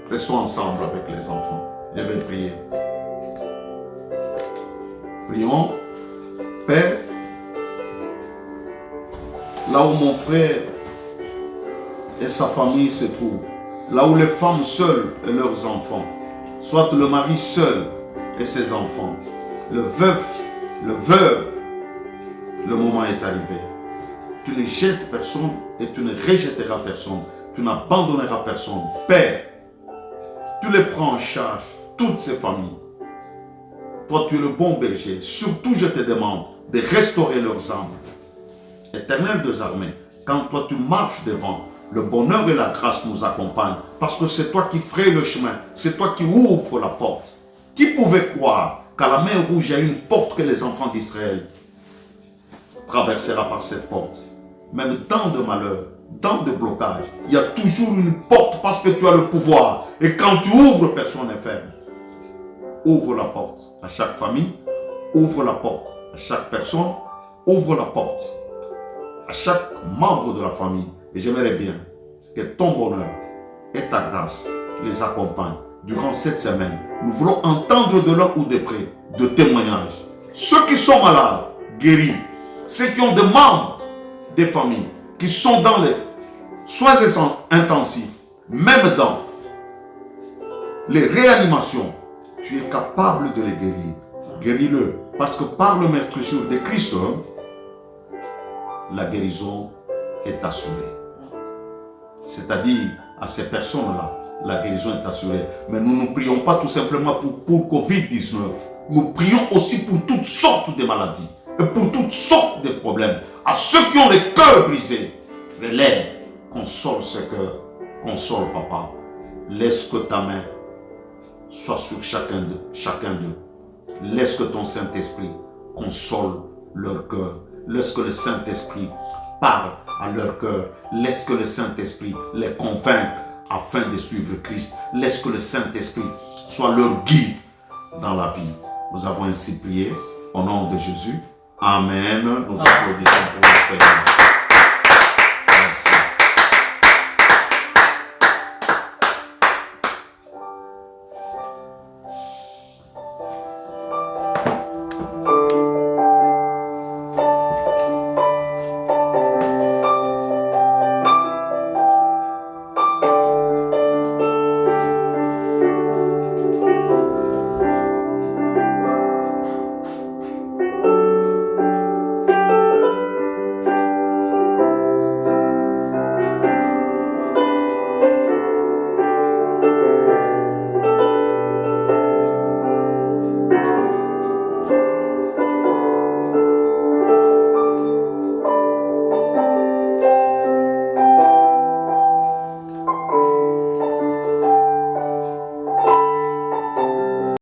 Restons ensemble avec les enfants. Je vais prier. Prions. Père, là où mon frère et sa famille se trouvent, là où les femmes seules et leurs enfants, soit le mari seul et ses enfants, le veuf, le veuve, le moment est arrivé. Tu ne jettes personne et tu ne rejetteras personne. Tu n'abandonneras personne. Père, tu les prends en charge, toutes ces familles. Toi, tu es le bon berger. Surtout, je te demande de restaurer leurs âmes. Éternel des armées, quand toi tu marches devant, le bonheur et la grâce nous accompagnent. Parce que c'est toi qui frayes le chemin. C'est toi qui ouvres la porte. Qui pouvait croire qu'à la mer Rouge, il y a une porte que les enfants d'Israël traversera par cette porte. Même dans de malheur, dans de blocage, il y a toujours une porte parce que tu as le pouvoir. Et quand tu ouvres, personne n'est ferme. Ouvre la porte à chaque famille. Ouvre la porte à chaque personne. Ouvre la porte à chaque membre de la famille. Et j'aimerais bien que ton bonheur et ta grâce les accompagnent durant cette semaine. Nous voulons entendre de loin ou de près de témoignages. Ceux qui sont malades, guéris. Ceux qui ont des membres des familles, qui sont dans les soins intensifs, même dans les réanimations, tu es capable de les guérir. Guéris-le. Parce que par le meurtrissure de Christ, la guérison est assurée. C'est-à-dire, à ces personnes-là, la guérison est assurée. Mais nous ne prions pas tout simplement pour Covid-19. Nous prions aussi pour toutes sortes de maladies et pour toutes sortes de problèmes. À ceux qui ont les cœurs brisés, relève, console ce cœur, console papa. Laisse que ta main soit sur chacun d'eux. Laisse que ton Saint-Esprit console leur cœur. Laisse que le Saint-Esprit parle à leur cœur. Laisse que le Saint-Esprit les convainque afin de suivre Christ. Laisse que le Saint-Esprit soit leur guide dans la vie. Nous avons ainsi prié au nom de Jésus. Amen. Nous applaudissons pour le Seigneur.